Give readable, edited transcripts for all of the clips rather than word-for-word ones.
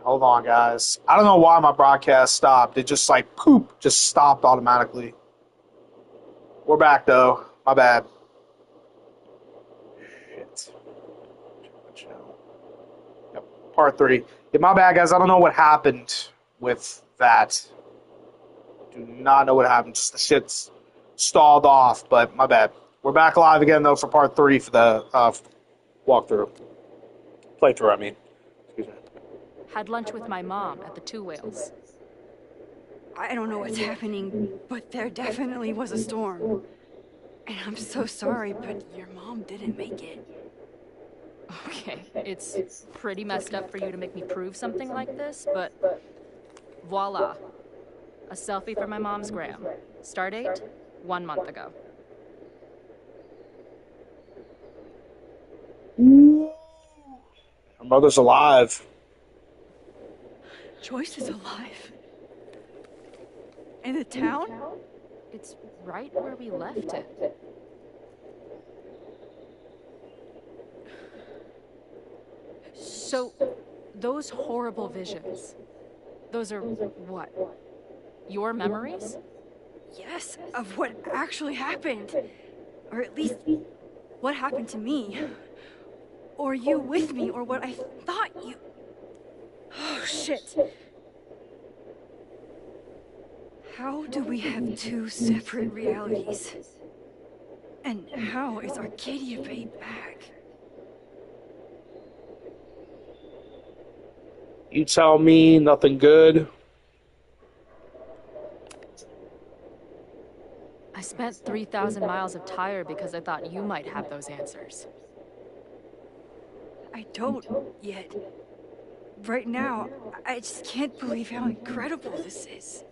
Hold on, guys. I don't know why my broadcast stopped. It just like poop, just stopped automatically. We're back though. My bad. Shit. Yep. Part three. Yeah, my bad, guys. I don't know what happened with that. Do not know what happened. Just the shit's stalled off, but my bad. We're back live again though for part three for the walkthrough. Playthrough, I mean. Excuse me. Had lunch with my mom at the Two Whales. I don't know what's happening, but there definitely was a storm. And I'm so sorry, but your mom didn't make it. Okay, it's pretty messed up for you to make me prove something like this, but voila. A selfie for my mom's gram. Stardate, 1 month ago. Her mother's alive. Joyce is alive. In the town? It's right where we left it. So, those horrible visions, those are what? Your memories? Yes, of what actually happened. Or at least, what happened to me. Or you with me, or what I thought you... Oh, shit. How do we have two separate realities? And how is Arcadia Bay back? You tell me nothing good. I spent 3,000 miles of tire because I thought you might have those answers. I don't yet. Right now, I just can't believe how incredible this is.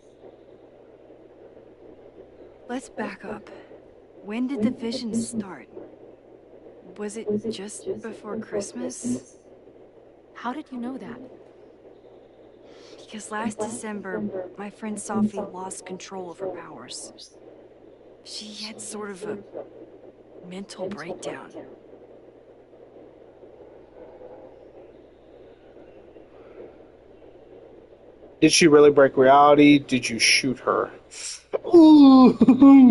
Let's back up. When did the visions start? Was it just before Christmas? How did you know that? Because last December, my friend Sophie lost control of her powers. She had sort of a mental breakdown. Did she really break reality? Did you shoot her? Ooh,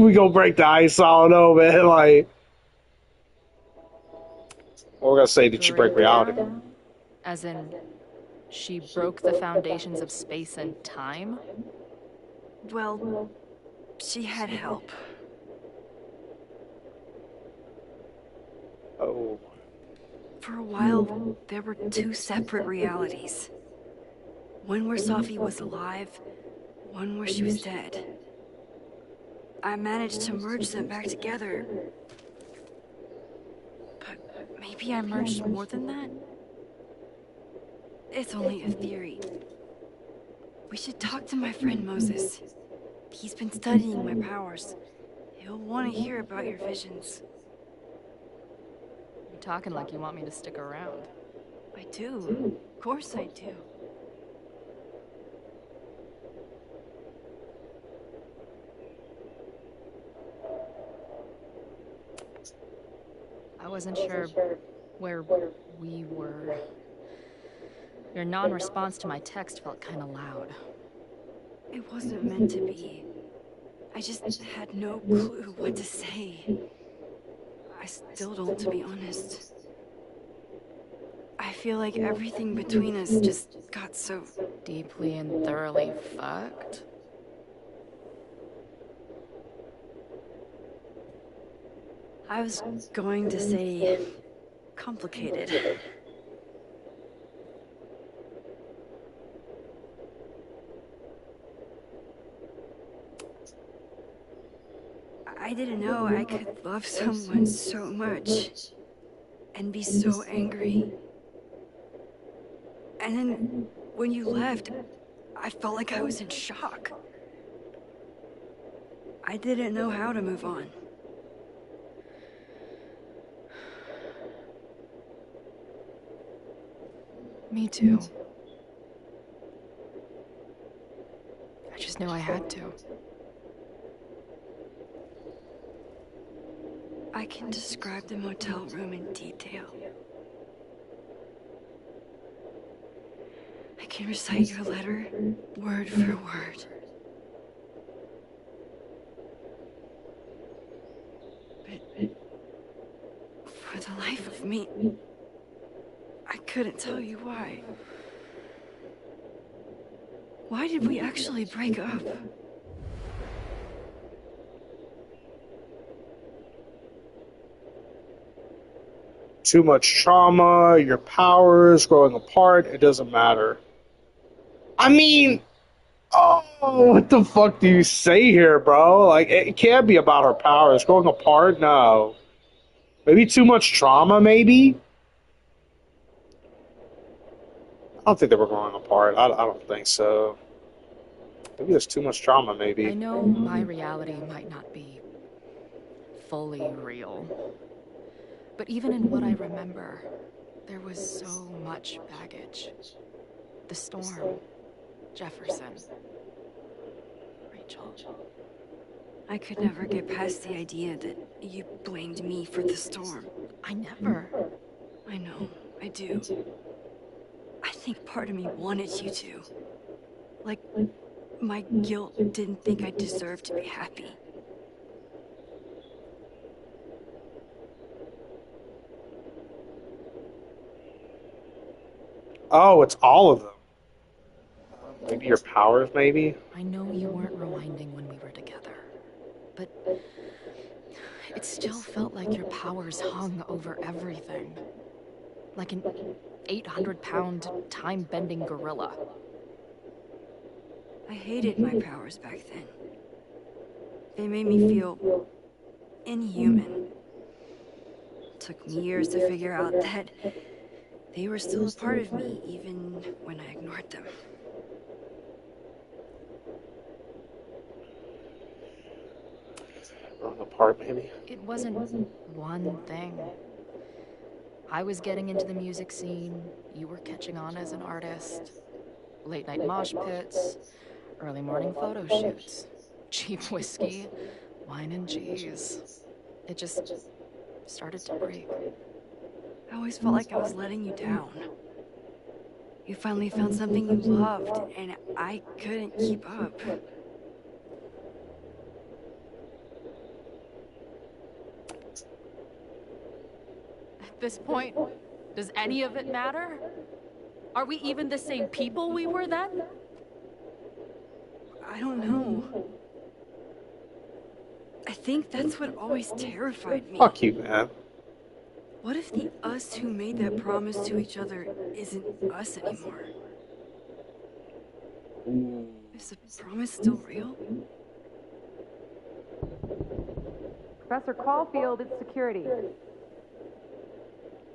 we gonna break the ice. I don't know, man. Like, what we're gonna say? Did she break reality? Breakdown? As in, she broke the foundations of space and time? Well, she had help. Oh, For a while, there were two separate realities. One where Sophie was alive, one where she was dead. I managed to merge them back together. But maybe I merged more than that? It's only a theory. We should talk to my friend Moses. He's been studying my powers. He'll want to hear about your visions. You're talking like you want me to stick around. I do. Of course I do. I wasn't sure where we were. Your non-response to my text felt kind of loud. It wasn't meant to be. I just had no clue what to say. I still don't, to be honest. I feel like everything between us just got so... Deeply and thoroughly fucked? I was going to say... complicated. I didn't know I could love someone so much. And be so angry. And then, when you left, I felt like I was in shock. I didn't know how to move on. Me too. I just knew I had to. I can describe the motel room in detail. I can recite your letter word for word. But for the life of me, I couldn't tell you why. Why did we actually break up? Too much trauma, your powers growing apart, it doesn't matter. I mean, oh, what the fuck do you say here, bro? Like, it can't be about her powers growing apart. No, maybe too much trauma. Maybe I don't think they were growing apart. I don't think so. Maybe there's too much trauma. I Maybe. know my reality might not be fully real, but even in what I remember, there was so much baggage. The storm, Jefferson, Rachel. I could never get past the idea that you blamed me for the storm. I never. I know, I do. I think part of me wanted you to. Like, my guilt didn't think I deserved to be happy. Oh, it's all of them. Maybe your powers. Maybe. I know you weren't rewinding when we were together, but it still felt like your powers hung over everything. Like an 800-pound time-bending gorilla. I hated my powers back then. They made me feel inhuman. It took me years to figure out that they were still a part of me, even when I ignored them. Growing apart, maybe. It wasn't one thing. I was getting into the music scene, you were catching on as an artist. Late night mosh pits, early morning photo shoots, cheap whiskey, wine and cheese. It just started to break. I always felt like I was letting you down. You finally found something you loved, and I couldn't keep up. At this point, does any of it matter? Are we even the same people we were then? I don't know. I think that's what always terrified me. Fuck you, man. What if the us who made that promise to each other isn't us anymore? Is the promise still real? Professor Caulfield, it's security.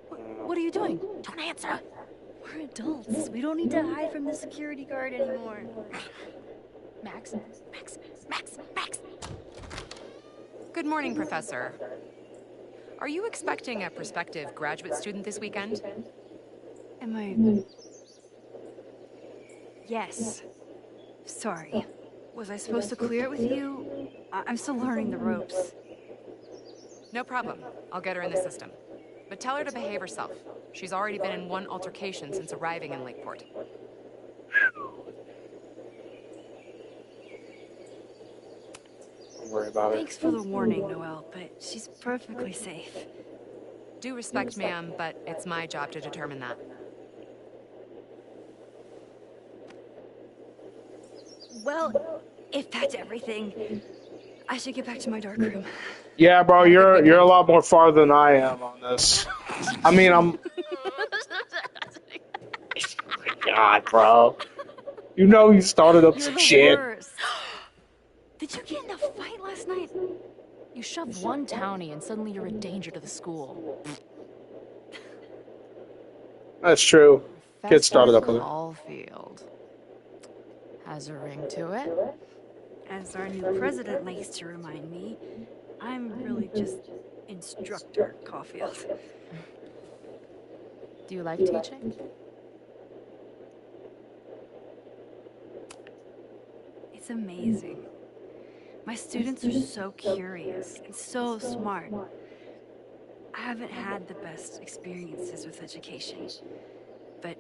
What are you doing? Don't answer. We're adults. We don't need to hide from the security guard anymore. Max. Good morning, Professor. Are you expecting a prospective graduate student this weekend? Am I... Yes. Sorry. Was I supposed to clear it with you? I'm still learning the ropes. No problem. I'll get her in the system. But tell her to behave herself. She's already been in one altercation since arriving in Lakeport. Don't worry about it. Thanks for the warning, Noelle, but she's perfectly safe. Due respect, ma'am, but it's my job to determine that. Well, if that's everything, I should get back to my dark room. Yeah, bro, you're a lot more farther than I am on this. I mean, I'm. God, bro. You know you started up You're some the shit. worst. Did you get in a fight last night? You shove one townie and suddenly you're a danger to the school. That's true. Kid started up with it. Caulfield. Has a ring to it. As our new president likes to remind me, I'm really just Instructor Caulfield. Do you like teaching? It's amazing. My students are so curious and so smart. I haven't had the best experiences with education, but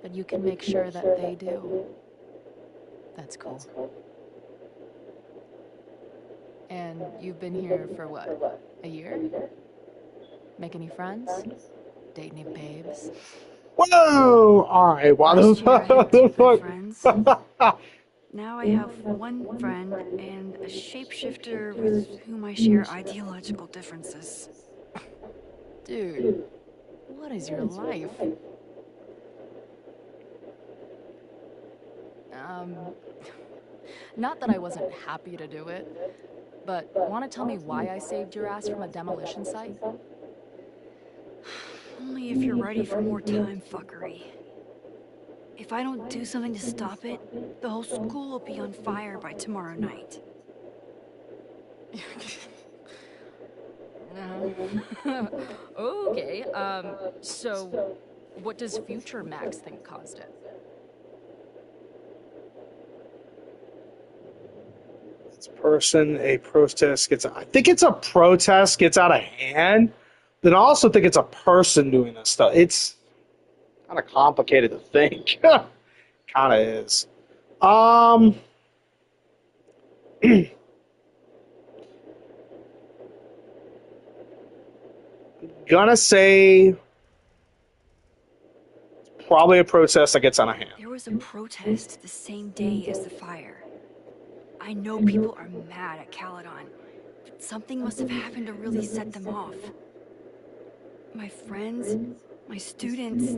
but you can make sure that they do. That's cool. And you've been here for what? A year? Make any friends? Date any babes? Whoa! Alright, why Last year I had 2 good the friends. fuck? Now I have 1 friend and a shapeshifter with whom I share ideological differences. Dude, what is your life? Not that I wasn't happy to do it, but want to tell me why I saved your ass from a demolition site? Only if you're ready for more time fuckery. If I don't do something to stop it, the whole school will be on fire by tomorrow night. Okay, so what does future Max think caused it? A protest gets, I think it's a protest gets out of hand, then I also think it's a person doing this stuff. It's kind of complicated to think. Kind of is. Gonna say it's probably a protest that gets out of hand. There was a protest the same day as the fire. I know people are mad at 𝓑𝓲𝓽𝓷, but something must have happened to really set them off. My friends, my students,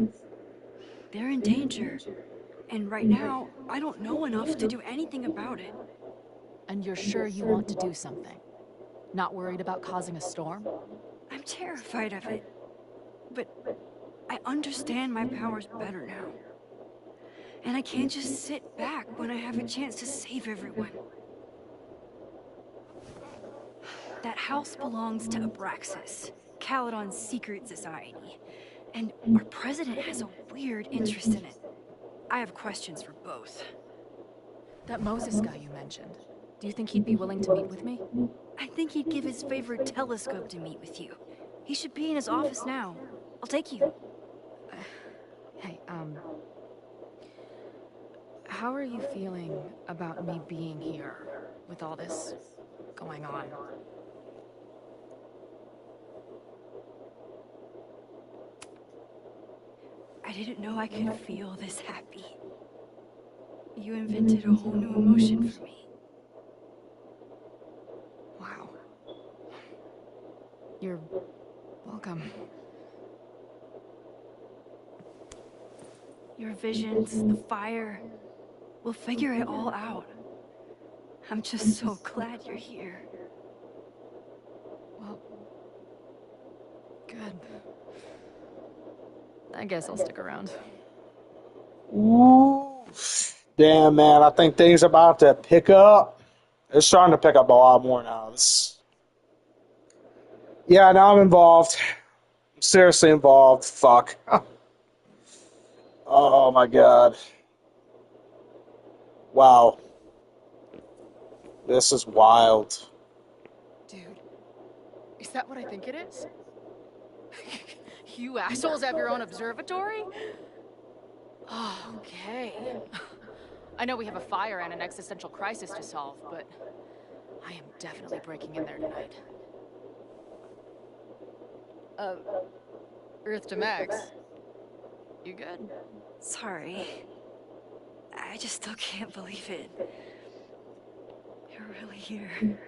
they're in danger. And right now, I don't know enough to do anything about it. And you're sure you want to do something? Not worried about causing a storm? I'm terrified of it. But I understand my powers better now. And I can't just sit back when I have a chance to save everyone. That house belongs to Abraxas, 𝓑𝓲𝓽𝓷's secret society. And our president has a weird interest in it. I have questions for both. That Moses guy you mentioned, do you think he'd be willing to meet with me? I think he'd give his favorite telescope to meet with you. He should be in his office now. I'll take you. Hey, how are you feeling about me being here with all this going on? I didn't know I could feel this happy. You invented a whole new emotion for me. Wow. You're welcome. Your visions, the fire, we'll figure it all out. I'm just so glad you're here. Well, good. I guess I'll stick around. Ooh. Damn, man, I think things are about to pick up. It's starting to pick up a lot more now. Yeah, now I'm involved. I'm seriously involved. Fuck. Oh, my God. Wow. This is wild. Dude, is that what I think it is? You assholes have your own observatory? Oh, okay. I know we have a fire and an existential crisis to solve, but I am definitely breaking in there tonight. Earth to Max. You good? Sorry. I just still can't believe it. You're really here.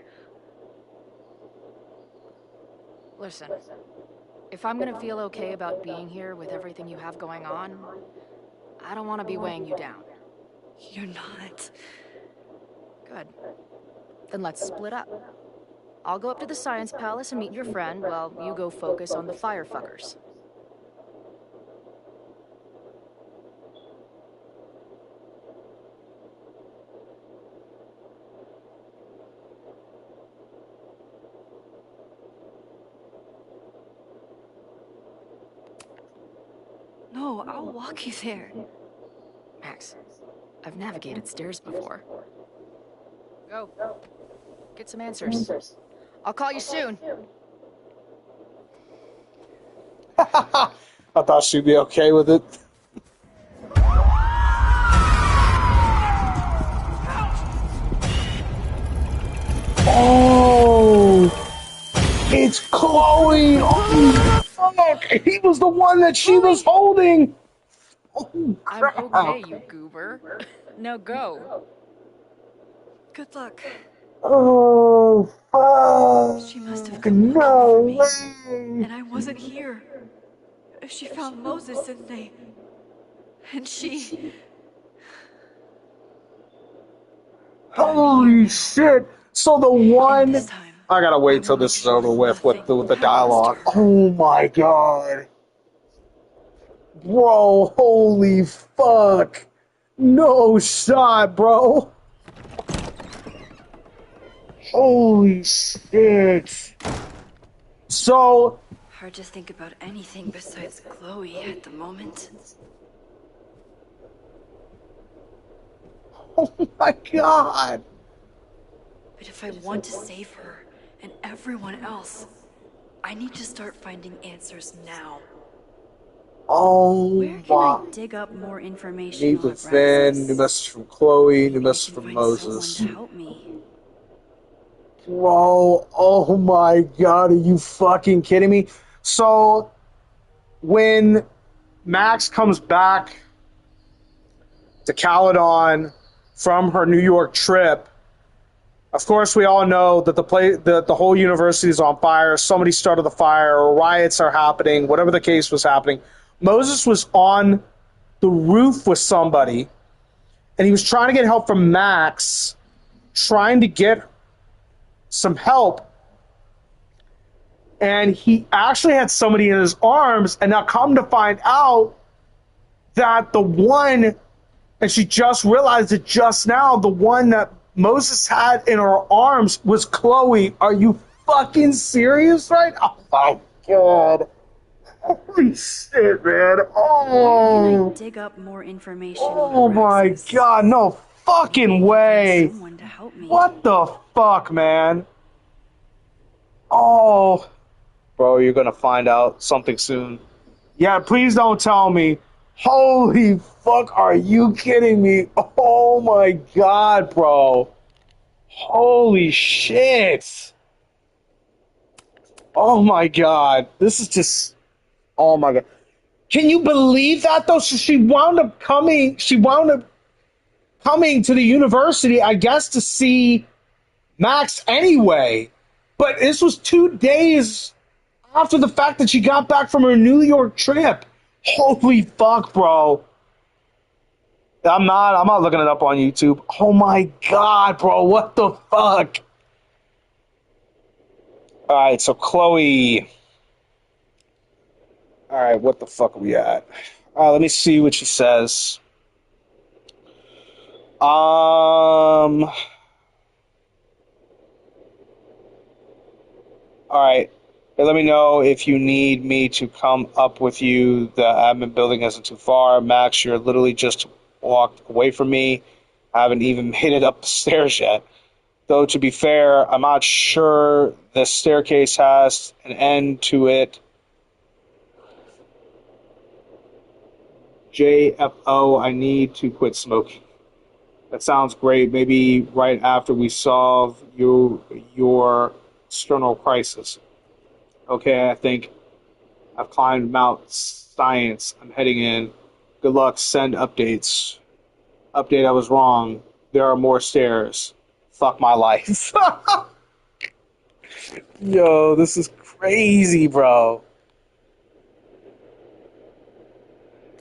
Listen, if I'm gonna feel okay about being here with everything you have going on, I don't want to be weighing you down. You're not. Good. Then let's split up. I'll go up to the Science Palace and meet your friend while you go focus on the firefuckers. No, I'll walk you there. Max, I've navigated stairs before. Go. Get some answers. I'll call you soon. I thought she'd be okay with it. Chloe! Oh, fuck! He was the one that she was holding! Oh, crap. I'm okay, you goober. Now go. Good luck. Oh, fuck! She must have come No looking for me. way! And I wasn't here. She found Moses and she... Holy shit! So the one... This time, I gotta wait till this is over with the dialogue. Oh my god. Bro, holy fuck. No shot, bro. Holy shit. So, hard to think about anything besides Chloe at the moment. oh my god. But if I want to save her and everyone else, I need to start finding answers now. Oh Where can my. I dig up more information New on with Finn, Abraxas? new message from Chloe, new Maybe I message can from find Moses. someone to help me. Bro, oh my god, are you fucking kidding me? So, when Max comes back to Caledon from her New York trip, of course we all know that the whole university is on fire. Somebody started the fire, or riots are happening, whatever the case was happening. Moses was on the roof with somebody, and he was trying to get help from Max, trying to get some help, and he actually had somebody in his arms, and now come to find out that the one, and she just realized it just now, the one that Moses had in her arms was Chloe. Are you fucking serious right now? Oh my god. Holy shit, man. Where can Oh. I dig up more information Oh on my Abraxas? god, no fucking Maybe I can way. find someone to help me. What the fuck, man? Oh. Bro, you're gonna find out something soon. Yeah, please don't tell me. Holy fuck, are you kidding me? Oh my god, bro. Holy shit. Oh my god. This is just... Oh my god. Can you believe that, though? So she wound up coming to the university, I guess, to see Max anyway. But this was 2 days after the fact that she got back from her New York trip. Holy fuck, bro. I'm not looking it up on YouTube. Oh my god, bro. What the fuck? Alright, so Chloe. Alright, what the fuck are we at? Alright, let me see what she says. Alright. Let me know if you need me to come up with you. The admin building isn't too far. Max, you're literally just walked away from me. I haven't even made it up the stairs yet. Though, to be fair, I'm not sure the staircase has an end to it. JFO, I need to quit smoking. That sounds great. Maybe right after we solve your external crisis. Okay, I think I've climbed Mount Science. I'm heading in. Good luck. Send updates. Update, I was wrong. There are more stairs. Fuck my life. Yo, this is crazy, bro.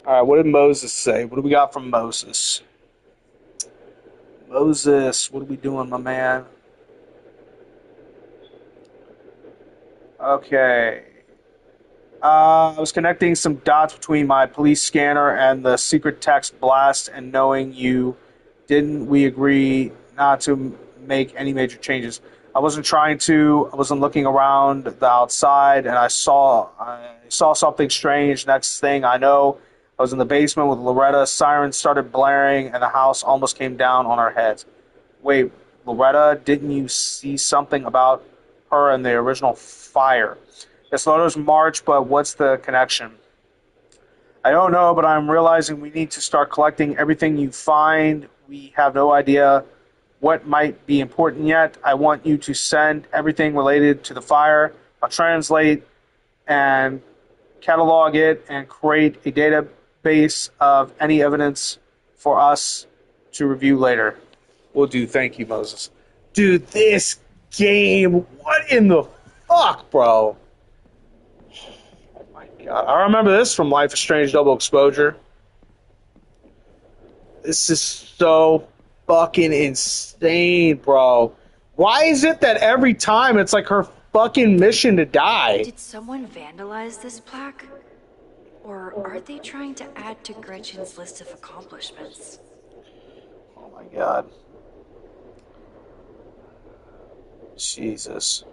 Alright, what did Moses say? What do we got from Moses? Moses, what are we doing, my man? Okay. I was connecting some dots between my police scanner and the secret text blast, and knowing you didn't, we agree not to make any major changes. I wasn't trying to. I wasn't looking around the outside, and I saw something strange. Next thing I know, I was in the basement with Loretta. Sirens started blaring, and the house almost came down on our heads. Wait, Loretta, didn't you see something about her in the original fire? Yes, Loto's March, but what's the connection? I don't know, but I'm realizing we need to start collecting everything you find. We have no idea what might be important yet. I want you to send everything related to the fire I'll translate and catalog it and create a database of any evidence for us to review later. Will do. Thank you, Moses. Dude, this game, what in the fuck, bro? Oh my god. I remember this from Life is Strange Double Exposure. This is so fucking insane, bro. Why is it that every time it's like her fucking mission to die? Did someone vandalize this plaque? Or are they trying to add to Gretchen's list of accomplishments? Oh my god. Jesus.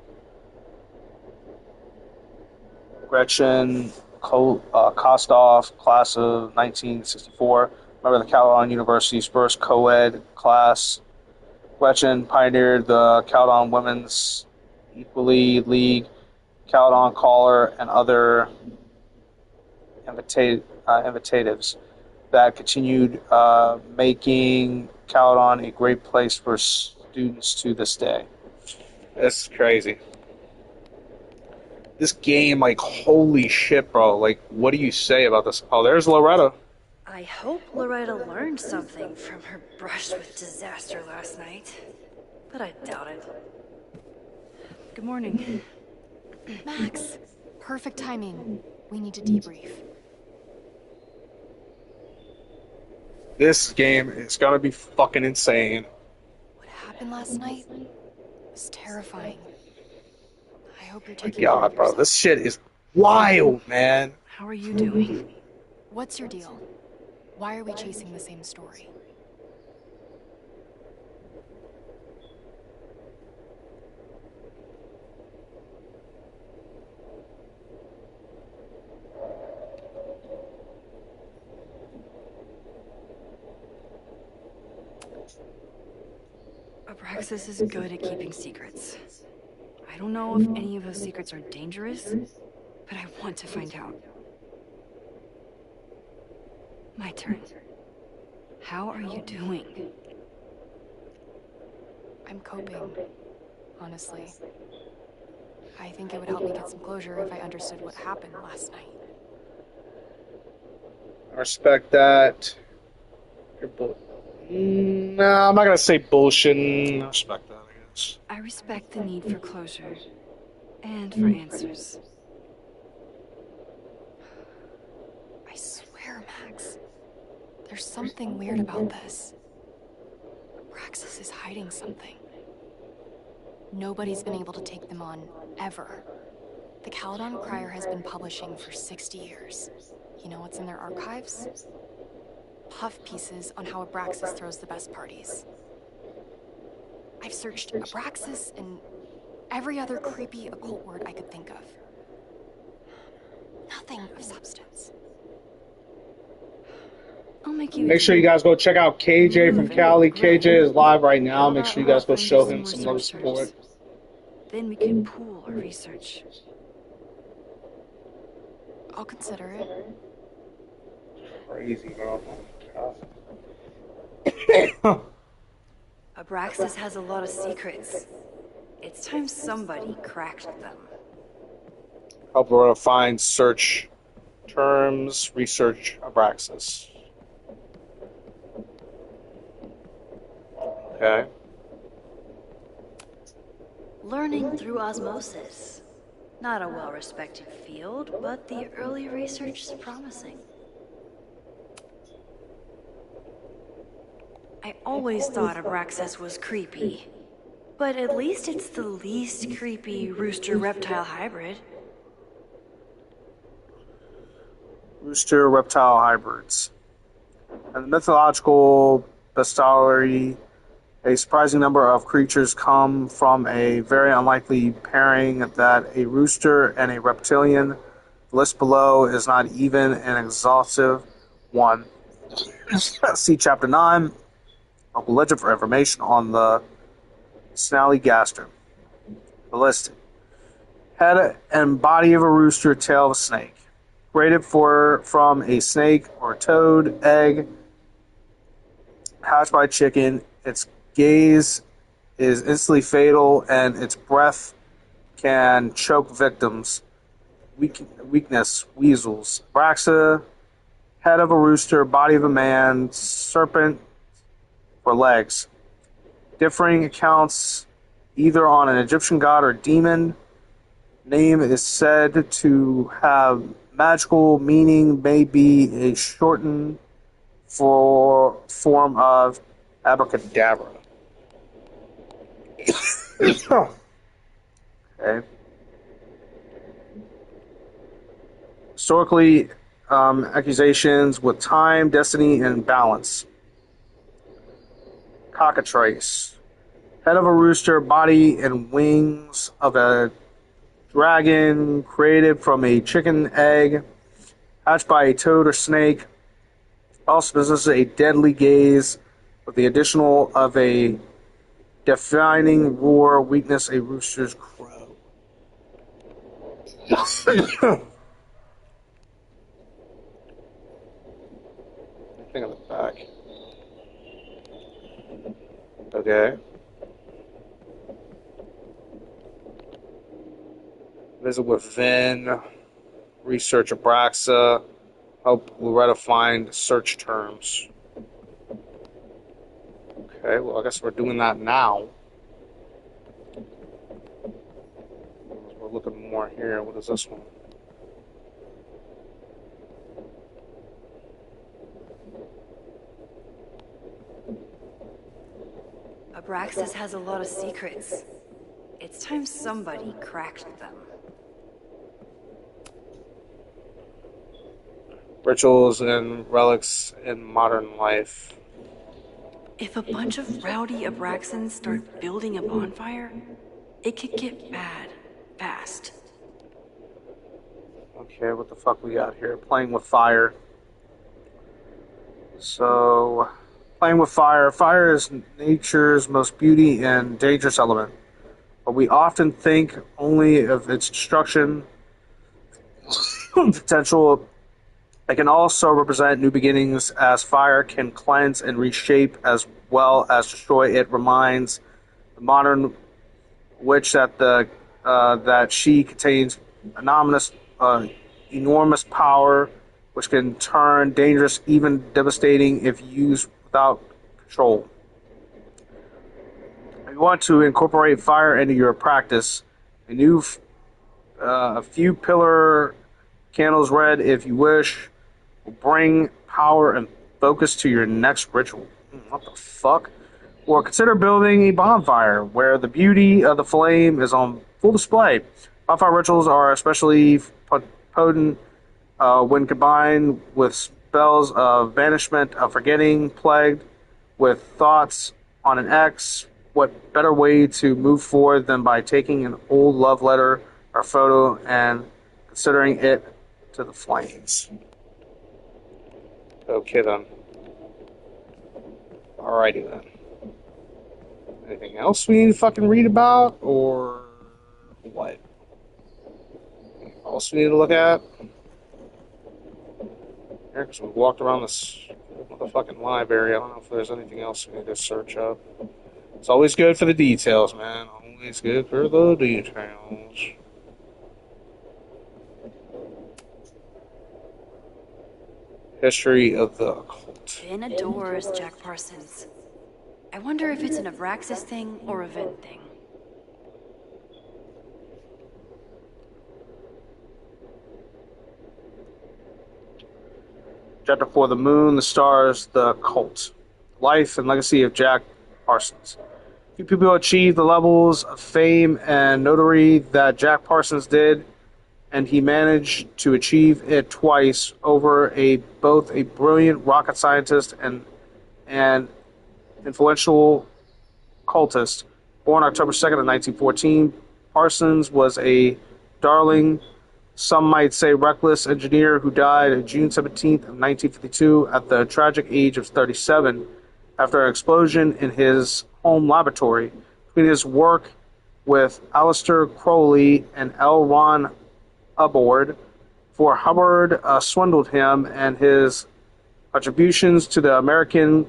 Gretchen Kostoff, class of 1964. Member of the Caledon University's first co-ed class. Gretchen pioneered the Caledon Women's Equality League, Caledon Caller, and other invitatives that continued making Caledon a great place for students to this day. This is crazy. This game, like, holy shit, bro. Like, what do you say about this? Oh, there's Loretta. I hope Loretta learned something from her brush with disaster last night. But I doubt it. Good morning. Max, perfect timing. We need to debrief. This game is gonna be fucking insane. What happened last night was terrifying. I hope you're My taking care God, of bro. yourself. This shit is wild, man. How are you doing? What's your deal? Why are we chasing the same story? Abraxas is good at keeping secrets. I don't know if any of those secrets are dangerous, but I want to find out. My turn. How are you doing? I'm coping, honestly. I think it would help me get some closure if I understood what happened last night. I respect that. No, I'm not gonna say bullshit. I respect that, I guess. I respect the need for closure and for answers. I swear, Max, there's something weird about this. Abraxas is hiding something. Nobody's been able to take them on, ever. The Caledon Crier has been publishing for 60 years. You know what's in their archives? Puff pieces on how Abraxas throws the best parties. I've searched Abraxas and every other creepy occult word I could think of. Nothing of substance. I'll make you. Make sure you guys go check out KJ from Cali. KJ is live right now. Make sure you guys go show him some love and support. Then we can pool our research. I'll consider it. Crazy, bro. Abraxas has a lot of secrets. It's time somebody cracked them. Help her find search terms, research Abraxas. Okay. Learning through osmosis. Not a well-respected field, but the early research is promising. I always thought Abraxas was creepy. But at least it's the least creepy rooster-reptile hybrid. Rooster-reptile hybrids. And the mythological bestiality, a surprising number of creatures come from a very unlikely pairing that a rooster and a reptilian. The list below is not even an exhaustive one. See Chapter 9 of the Legend for information on the 𝓑𝓲𝓰𝓫𝓮𝓷. The list. Head and body of a rooster, tail of a snake. Created from a snake or toad egg hatched by a chicken. Its gaze is instantly fatal, and its breath can choke victims. Weakness, weasels. Abraxa, head of a rooster, body of a man, serpent for legs. Differing accounts either on an Egyptian god or demon. Name is said to have magical meaning, may be a shortened form of abracadabra. Okay. Historically, accusations with time, destiny, and balance. Cockatrice. Head of a rooster, body and wings of a dragon, created from a chicken egg, hatched by a toad or snake. Also possesses a deadly gaze with the additional of a defining roar, weakness, a rooster's crow. Thing on the back. Okay. Visit with Vin. Research Abraxa. Help Loretta find search terms. Okay, well, I guess we're doing that now. We're looking more here. What is this one? Abraxas has a lot of secrets. It's time somebody cracked them. Rituals and relics in modern life. If a bunch of rowdy Abraxans start building a bonfire, it could get bad fast. Okay, what the fuck we got here? Playing with fire. So, playing with fire. Fire is nature's most beauty and dangerous element. But we often think only of its destruction potential. It can also represent new beginnings, as fire can cleanse and reshape as well as destroy. It reminds the modern witch that she contains enormous power, which can turn dangerous, even devastating, if used without control. If you want to incorporate fire into your practice, a few pillar candles red, if you wish, will bring power and focus to your next ritual. What the fuck? Or consider building a bonfire where the beauty of the flame is on full display. Bonfire rituals are especially potent when combined with spells of banishment, of forgetting, plagued with thoughts on an ex. What better way to move forward than by taking an old love letter or photo and considering it to the flames? Okay then. Alrighty then. Anything else we need to fucking read about, or what? Anything else we need to look at? Yeah, because we walked around this motherfucking library. I don't know if there's anything else we need to search up. It's always good for the details, man. Always good for the details. History of the occult. Vin adores Jack Parsons. I wonder if it's an Abraxas thing or a Vin thing. Chapter 4, The Moon, the Stars, the Occult. Life and Legacy of Jack Parsons. Few people achieve the levels of fame and notoriety that Jack Parsons did, and he managed to achieve it twice over both a brilliant rocket scientist and an influential cultist. Born October 2nd of 1914, Parsons was a darling, some might say reckless engineer who died on June 17th of 1952 at the tragic age of 37 after an explosion in his home laboratory. Between his work with Aleister Crowley and L. Ron Hubbard, for Hubbard swindled him, and his contributions to the American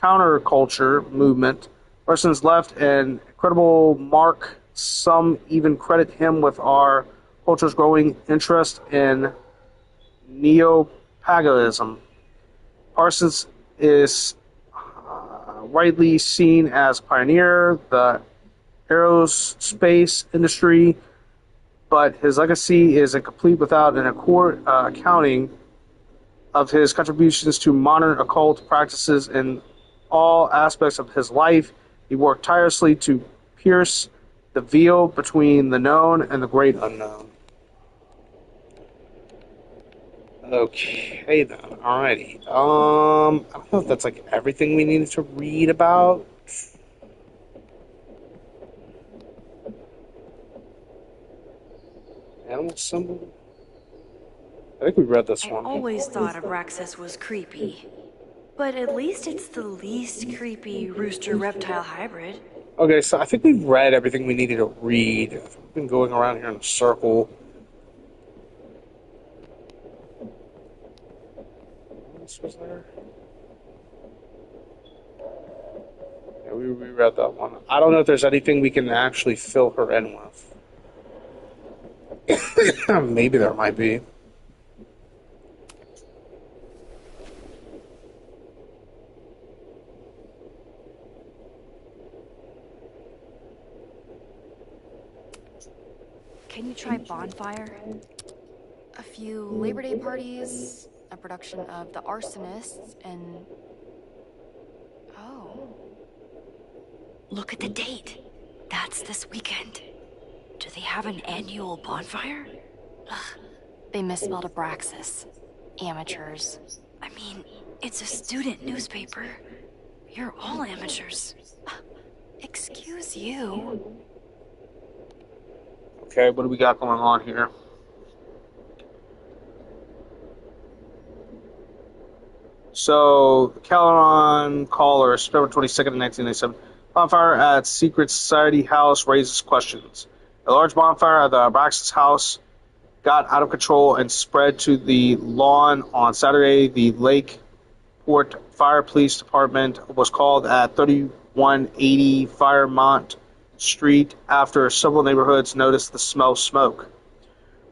counterculture movement, Parsons left an incredible mark Some even credit him with our culture's growing interest in neo-paganism. Parsons is rightly seen as a pioneer, the aerospace industry, but his legacy is incomplete without an accounting of his contributions to modern occult practices in all aspects of his life. He worked tirelessly to pierce the veil between the known and the great unknown. Okay, then. Alrighty. I don't know if that's like everything we needed to read about. Animal symbol? I think we read this one. I always thought Abraxas was creepy. But at least it's the least creepy rooster-reptile hybrid. Okay, so I think we've read everything we needed to read. We've been going around here in a circle. What else was there? Yeah, we reread that one. I don't know if there's anything we can actually fill her in with. Maybe there might be. Can you try Bonfire? A few Labor Day parties, a production of The Arsonists, and... Oh. Look at the date. That's this weekend. Do they have an annual bonfire? Ugh, they misspelled Abraxas. Amateurs. I mean, it's a student newspaper. You're all amateurs. Excuse you. Okay, what do we got going on here? So, the Calderon caller, September 22nd, 1997. Bonfire at Secret Society House raises questions. A large bonfire at the Abraxas house got out of control and spread to the lawn on Saturday. The Lakeport Fire Police Department was called at 3180 Firemont Street after several neighborhoods noticed the smell of smoke.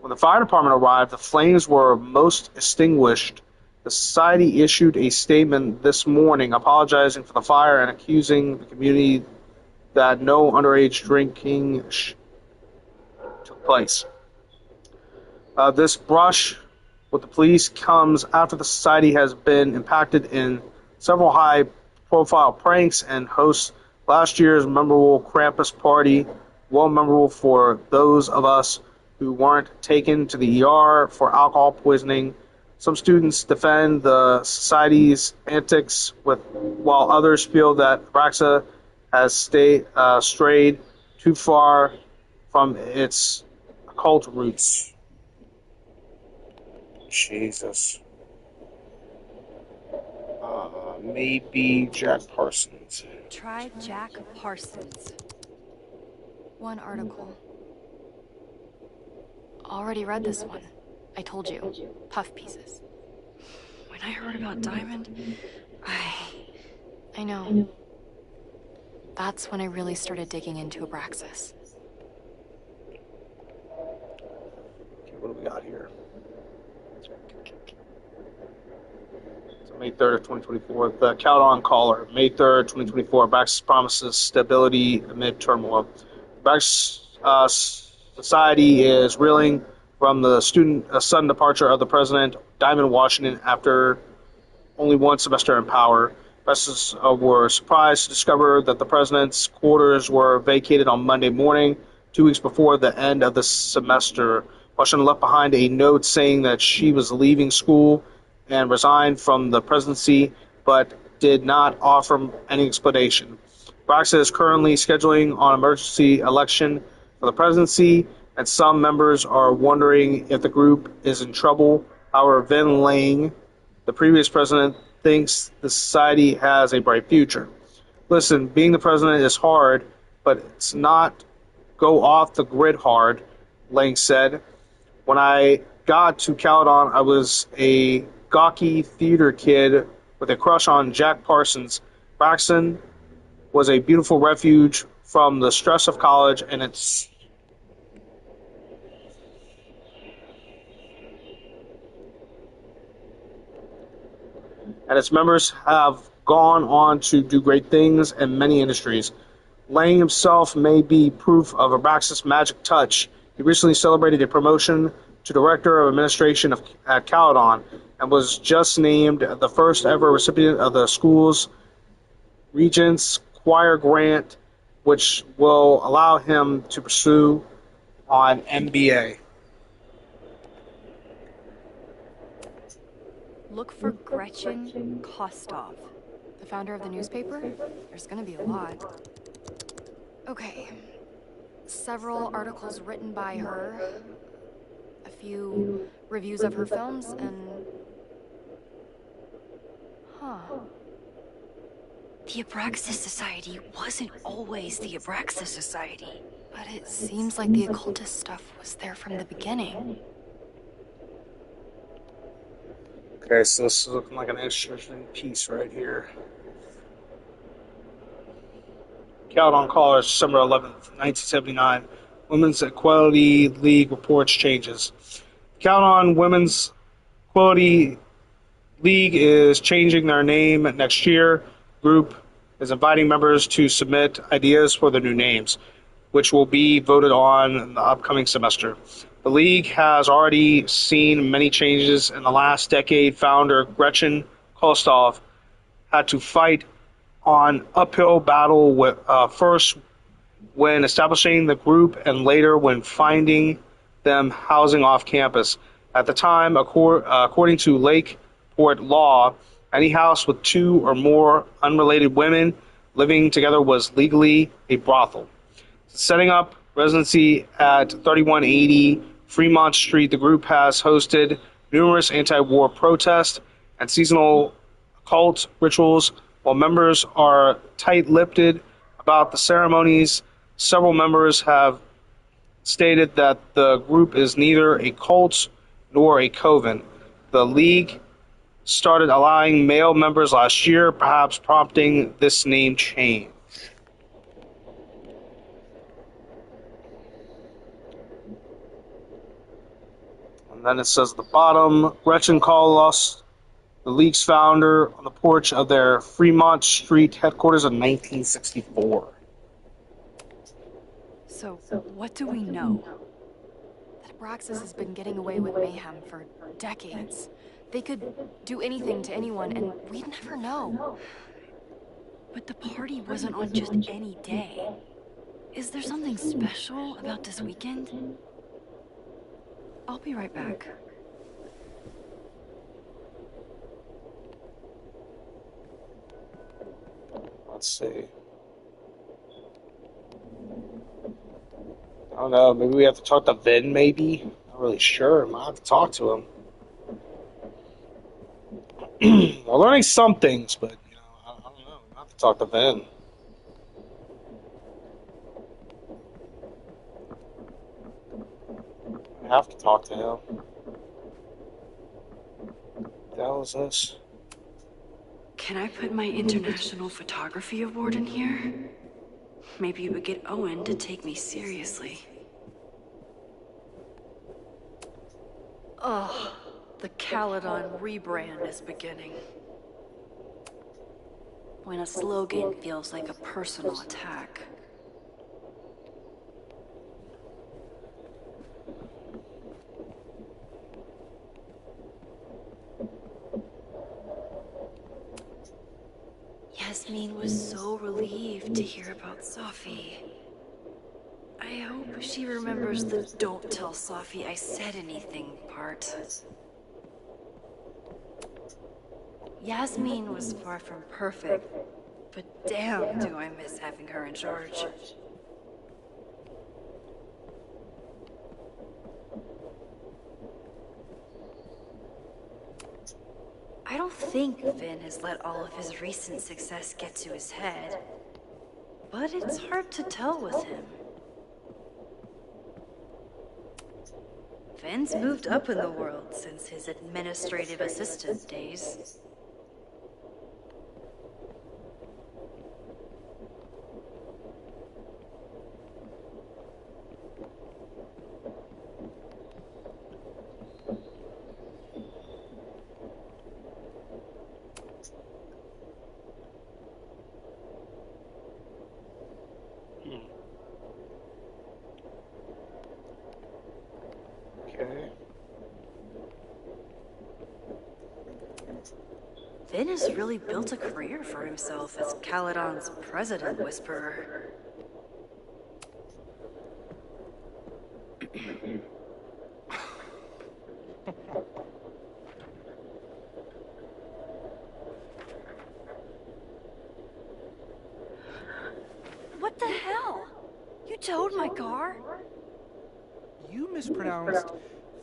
When the fire department arrived, the flames were most extinguished. The society issued a statement this morning apologizing for the fire and accusing the community that no underage drinking took place. This brush with the police comes after the society has been impacted in several high-profile pranks and hosts last year's memorable Krampus party, well memorable for those of us who weren't taken to the ER for alcohol poisoning. Some students defend the society's antics, while others feel that Abraxas has strayed too far from its occult roots. Jesus. Maybe Jack Parsons. Try Jack Parsons. One article. Already read this one. I told you. Puff pieces. When I heard about Diamond, I know. That's when I really started digging into Abraxas. Okay, what do we got here? So May 3rd of 2024. The Calderon caller. May 3rd, 2024. Abraxas promises stability amid turmoil. Abraxas society is reeling from the sudden departure of the president, Diamond Washington, after only one semester in power. Investors were surprised to discover that the president's quarters were vacated on Monday morning, 2 weeks before the end of the semester. Washington left behind a note saying that she was leaving school and resigned from the presidency, but did not offer any explanation. Abraxas is currently scheduling an emergency election for the presidency, and some members are wondering if the group is in trouble. However, Vin Lang, the previous president, thinks the society has a bright future. Listen, being the president is hard, but it's not go off the grid hard, Lang said. When I got to Caledon, I was a gawky theater kid with a crush on Jack Parsons. Braxton was a beautiful refuge from the stress of college and its members have gone on to do great things in many industries. Lang himself may be proof of Abraxas' magic touch. He recently celebrated a promotion to Director of Administration at 𝓑𝓲𝓽𝓷 and was just named the first ever recipient of the school's Regents Choir Grant, which will allow him to pursue an MBA. Look for Gretchen Kostov. The founder of the newspaper? There's gonna be a lot. Okay. Several articles written by her, a few reviews of her films, and... The Abraxas Society wasn't always the Abraxas Society. But it seems like the occultist stuff was there from the beginning. Okay, so this is looking like an interesting piece right here. 𝓑𝓲𝓽𝓷 College, December 11th, 1979. Women's Equality League reports changes. 𝓑𝓲𝓽 Women's Equality League is changing their name next year. Group is inviting members to submit ideas for the new names, which will be voted on in the upcoming semester. The league has already seen many changes in the last decade. Founder Gretchen Kostov had to fight an uphill battle with, first when establishing the group and later when finding them housing off campus. At the time, according to Lakeport law, any house with two or more unrelated women living together was legally a brothel. Setting up residency at 3180 Fremont Street, the group has hosted numerous anti-war protests and seasonal occult rituals. While members are tight-lipped about the ceremonies, several members have stated that the group is neither a cult nor a coven. The league started allowing male members last year, perhaps prompting this name change. And then it says at the bottom, Gretchen Kostov, the league's founder, on the porch of their Fremont Street headquarters in 1964. So, what do we know? That Abraxas has been getting away with mayhem for decades. They could do anything to anyone, and we'd never know. But the party wasn't on just any day. Is there something special about this weekend? I'll be right back. Let's see. I don't know, maybe we have to talk to Vin, maybe? Not really sure. I might have to talk to him. We're learning some things, but, I don't know. I have to talk to Vin. I have to talk to him. What the hell is this? Can I put my International Photography Award in here? Maybe it would get Owen to take me seriously. Ugh, the 𝓑𝓲𝓽𝓷 rebrand is beginning. When a slogan feels like a personal attack. Yasmin was so relieved to hear about Safi. I hope she remembers the "don't tell Safi I said anything" part. Yasmin was far from perfect, but damn do I miss having her in charge. I don't think Vin has let all of his recent success get to his head, but it's hard to tell with him. Vin's moved up in the world since his administrative assistant days. Finn has really built a career for himself as 𝓑𝓲𝓽𝓷's president whisperer. What the hell? You towed my car? You mispronounced.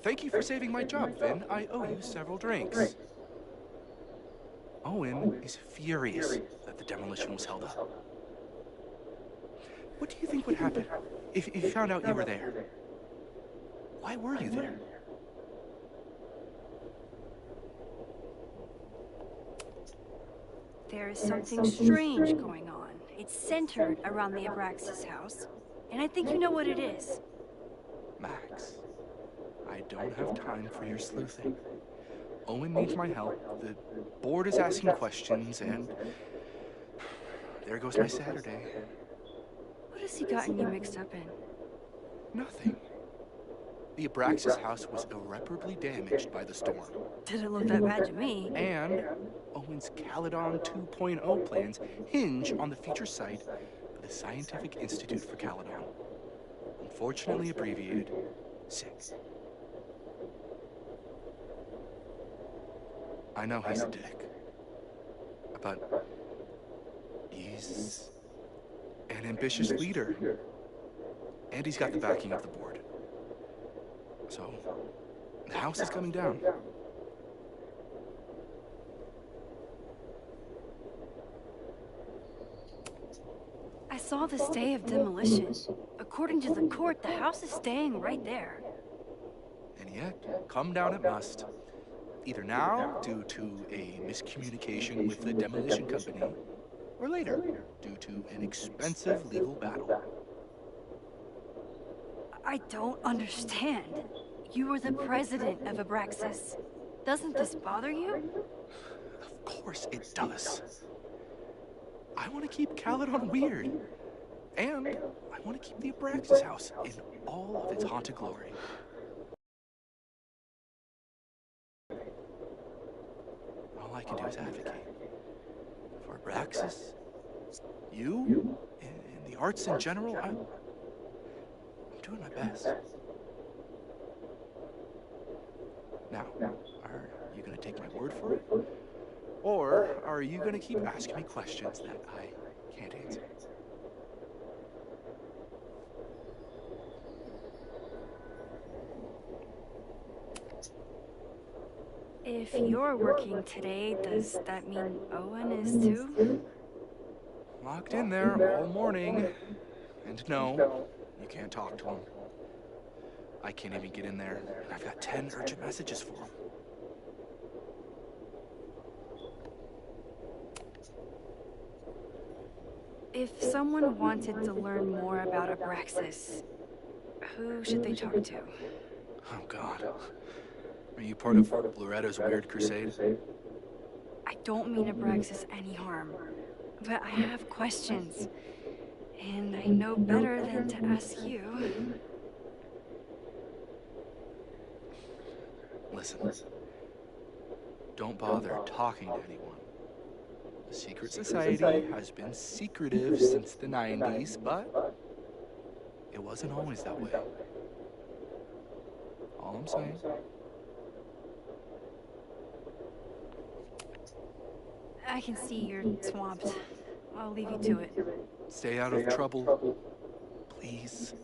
Thank you for saving my job, Finn. I owe you several drinks. Owen is furious that the demolition was held up. What do you think would happen if you found out you were there? Why were you there? There is something strange going on. It's centered around the Abraxas house, and I think you know what it is. Max, I don't have time for your sleuthing. Owen needs my help, the board is asking questions, and there goes my Saturday. What has he gotten you mixed up in? Nothing. The Abraxas house was irreparably damaged by the storm. Didn't look that bad to me. And Owen's 𝓑𝓲𝓽𝓷 2.0 plans hinge on the future site of the Scientific Institute for 𝓑𝓲. Unfortunately abbreviated SICK. I know he's a dick, but he's an ambitious leader, and he's got the backing of the board. So, the house is coming down. I saw the stay of demolition. According to the court, the house is staying right there. And yet, come down it must. Either now, due to a miscommunication with the demolition company, or later, due to an expensive legal battle. I don't understand. You were the president of Abraxas. Doesn't this bother you? Of course it does. I want to keep 𝓑𝓲𝓽 weird. And I want to keep the Abraxas house in all of its haunted glory. All I can do is advocate. For Abraxas, you, and the arts in general, I'm doing my best. Now, are you going to take my word for it? Or are you going to keep asking me questions that I can't answer? If you're working today, does that mean Owen is too? Locked in there all morning. And no, you can't talk to him. I can't even get in there, and I've got 10 urgent messages for him. If someone wanted to learn more about Abraxas, who should they talk to? Oh, God. Are you part of 𝓑𝓲𝓰𝓫𝓮𝓷's weird crusade? I don't mean Abraxas any harm, but I have questions, and I know better than to ask you. Listen. Don't bother talking to anyone. The secret society has been secretive since the 90s, but it wasn't always that way. All I'm saying. I can see you're swamped. I'll leave you to it. Stay out of trouble, please.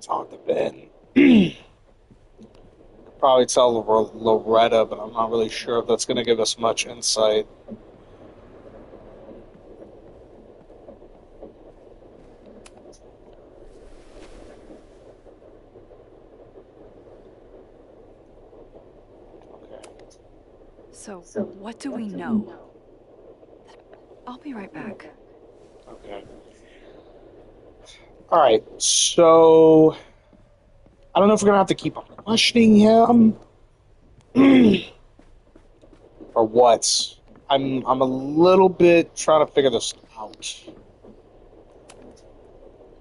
Talk to Ben. Probably tell Loretta, but I'm not really sure if that's going to give us much insight. So, what do we know? I'll be right back. Okay. Alright, so I don't know if we're gonna have to keep on questioning him or what. I'm a little bit trying to figure this out. out.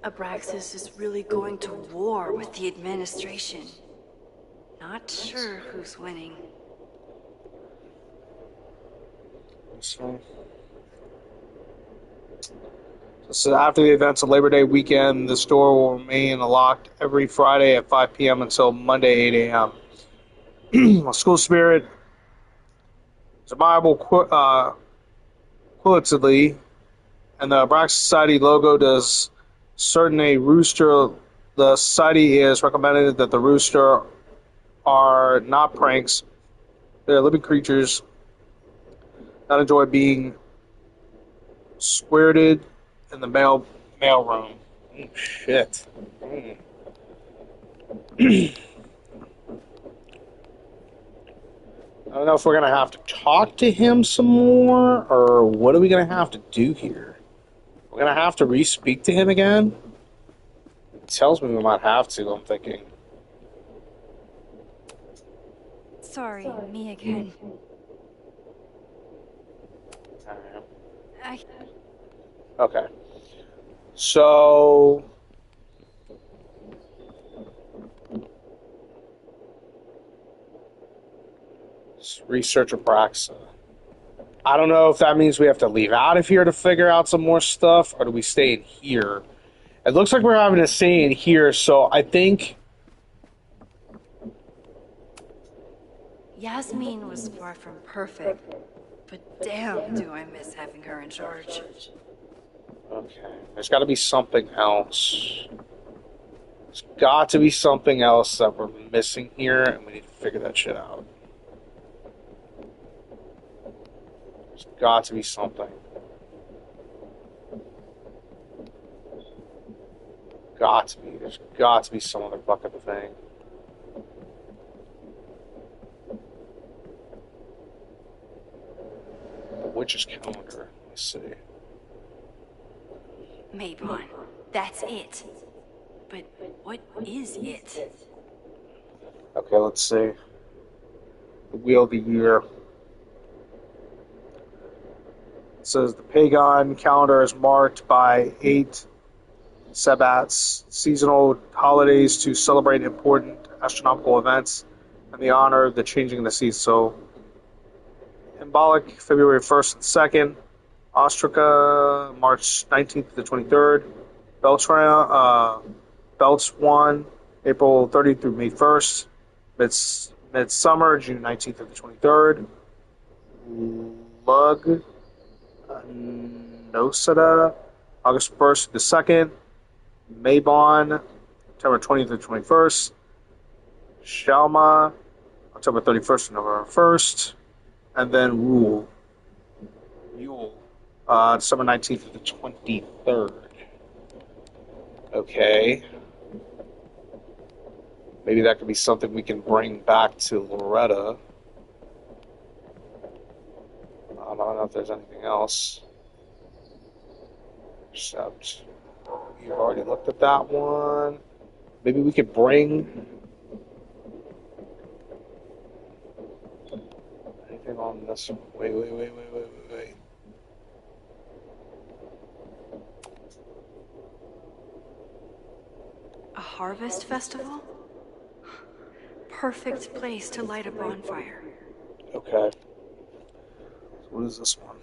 Abraxas is really going to war with the administration. Not sure who's winning. So after the events of Labor Day weekend, the store will remain locked every Friday at 5 p.m. until Monday 8 a.m. School spirit is admirable qualitatively, and the Abraxas Society logo does certain a rooster. The society is recommended that the rooster are not pranks. They're living creatures that enjoy being squirted in the mail room. Oh, shit. I don't know if we're going to have to talk to him some more, or what are we going to have to do here? We're going to have to re-speak to him again? It tells me we might have to, I'm thinking. Sorry, me again. Okay. So... research Abraxa. I don't know if that means we have to leave out of here to figure out some more stuff, or do we stay in here? It looks like we're having to stay in here, so I think... Yasmin was far from perfect, but damn do I miss having her in charge. Okay, there's got to be something else. There's got to be something else that we're missing here, and we need to figure that shit out. There's got to be something. Got to be. There's got to be some other fucking thing. The witch's calendar. Let's see. Maybon, that's it. But what is it? Okay, let's see. The Wheel of the Year. It says the pagan calendar is marked by 8 sabbats, seasonal holidays to celebrate important astronomical events in the honor of the changing of the season. So, Symbolic, February 1st and 2nd. Ostraca, March 19th to the 23rd. Beltran, April 30th through May 1st. Midsummer, June 19th to the 23rd. 𝓑𝓮𝓻𝓲𝓮𝓷, August 1st to the 2nd. Maybon, September 20th to the 21st. Shalma, October 31st to November 1st. And then Yule, December 19th to the 23rd. Okay. Maybe that could be something we can bring back to Loretta. I don't know if there's anything else. Except you've already looked at that one. Maybe we could bring anything on this one. Wait. A harvest festival? Perfect place to light a bonfire. Okay. So what is this one?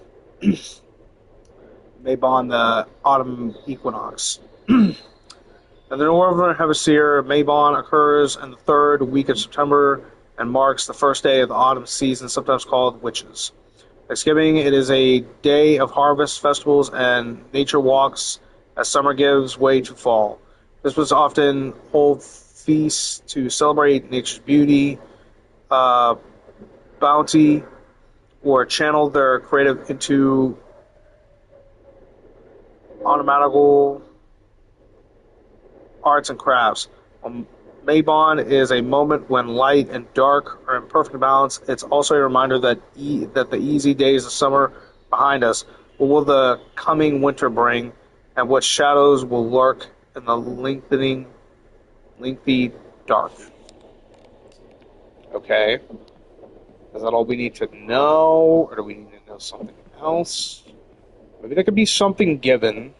Maybon, the autumn equinox. In the northern hemisphere, Maybon occurs in the third week of September and marks the first day of the autumn season, sometimes called Witches. Thanksgiving, it is a day of harvest festivals and nature walks as summer gives way to fall. This was often hold feasts to celebrate nature's beauty, bounty, or channel their creative into ornamental arts and crafts. Maybon is a moment when light and dark are in perfect balance. It's also a reminder that the easy days of summer behind us. What will the coming winter bring, and what shadows will lurk in the lengthy dark? Okay. Is that all we need to know, or do we need to know something else? Maybe there could be something given.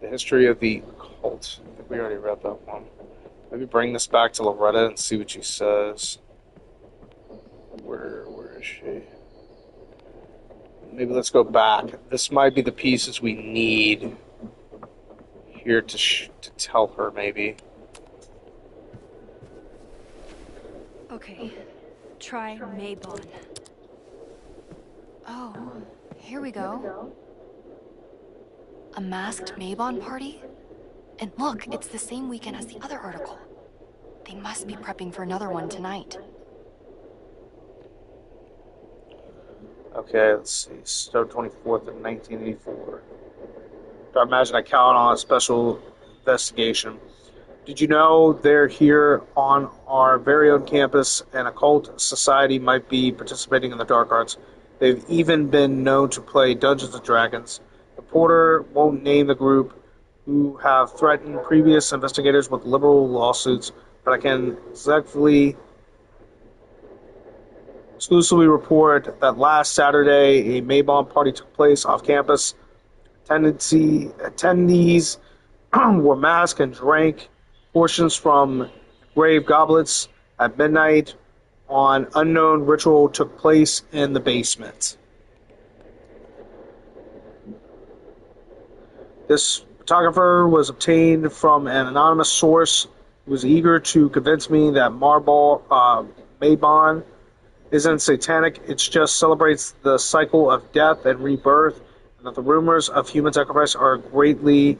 The history of the cult. I think we already read that one. Maybe bring this back to Loretta and see what she says. Where is she? Maybe let's go back. This might be the pieces we need here to tell her, maybe. Okay, try Maybon. Oh, here we go. A masked Maybon party? And look, it's the same weekend as the other article. They must be prepping for another one tonight. Okay, let's see. Start 24th of 1984. I imagine I count on a special investigation. Did you know they're here on our very own campus and a cult society might be participating in the dark arts? They've even been known to play Dungeons and Dragons. The porter won't name the group who have threatened previous investigators with liberal lawsuits, but I can exclusively report that last Saturday a Maybon party took place off campus. Attendees were masked and drank portions from grave goblets at midnight. An unknown ritual took place in the basement. This photographer was obtained from an anonymous source who was eager to convince me that Maybon isn't satanic, it just celebrates the cycle of death and rebirth, and that the rumors of human sacrifice are greatly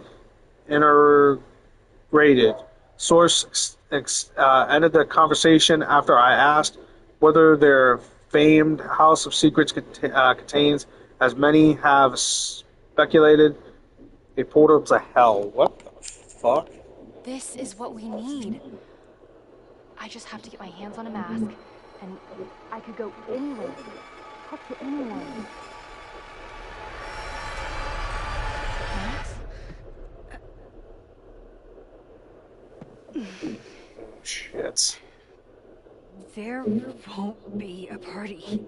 integrated. Source ended the conversation after I asked whether their famed House of Secrets contains, as many have speculated, a portal to hell. What the fuck? This is what we need. I just have to get my hands on a mask, and I could go anywhere, talk to anyone. Max? Shit. There won't be a party.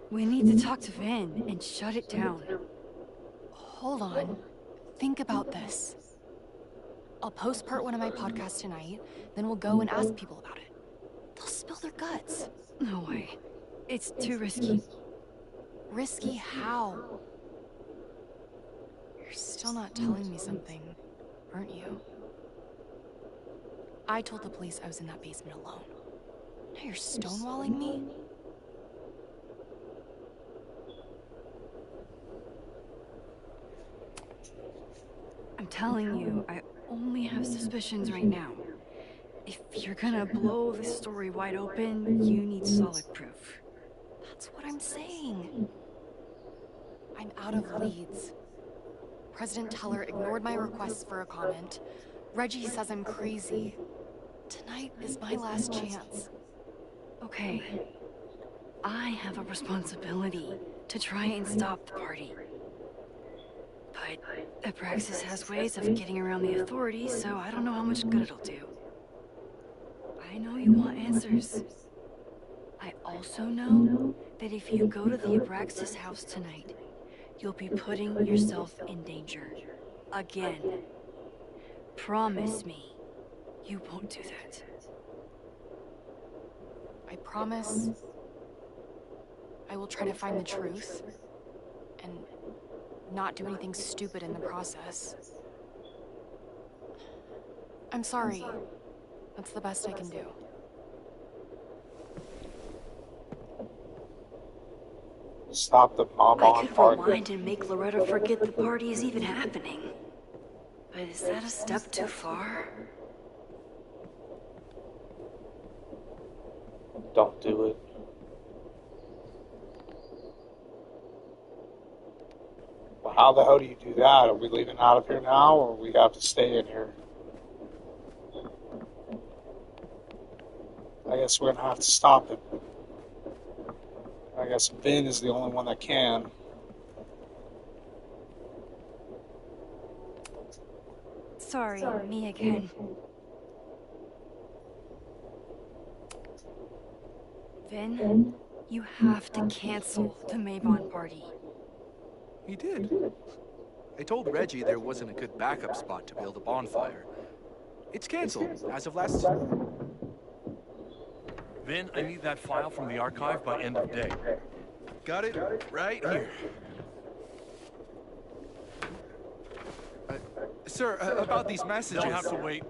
We need to talk to Vin and shut it down. Hold on. Think about this. I'll post part 1 of my podcast tonight, then we'll go and ask people about it. They'll spill their guts. No way. It's too risky. Risky how? You're still not telling me something, aren't you? I told the police I was in that basement alone. Now you're stonewalling me? I'm telling you, I only have suspicions right now. If you're gonna blow this story wide open, you need solid proof. That's what I'm saying. I'm out of leads. President Teller ignored my requests for a comment. Reggie says I'm crazy. Tonight is my last chance. Okay. I have a responsibility to try and stop the party. But Abraxas has ways of getting around the authorities, so I don't know how much good it'll do. I know you want answers. I also know that if you go to the Abraxas house tonight, you'll be putting yourself in danger. Again. Promise me you won't do that. I promise I will try to find the truth and not do anything stupid in the process. I'm sorry. That's the best I can do. Stop the mob I on could party. rewind and make Loretta forget the party is even happening. But is that a step too far? Don't do it. Well, how the hell do you do that? Are we leaving out of here now, or we have to stay in here? I guess we're gonna have to stop it. I guess Vin is the only one that can. Sorry, me again. Vin, you have to cancel the Maybon party. He did. I told Reggie there wasn't a good backup spot to build a bonfire. It's canceled as of last... Vin, I need that file from the archive by end of day. Got it right here. Sir, about these messages... They'll have to wait.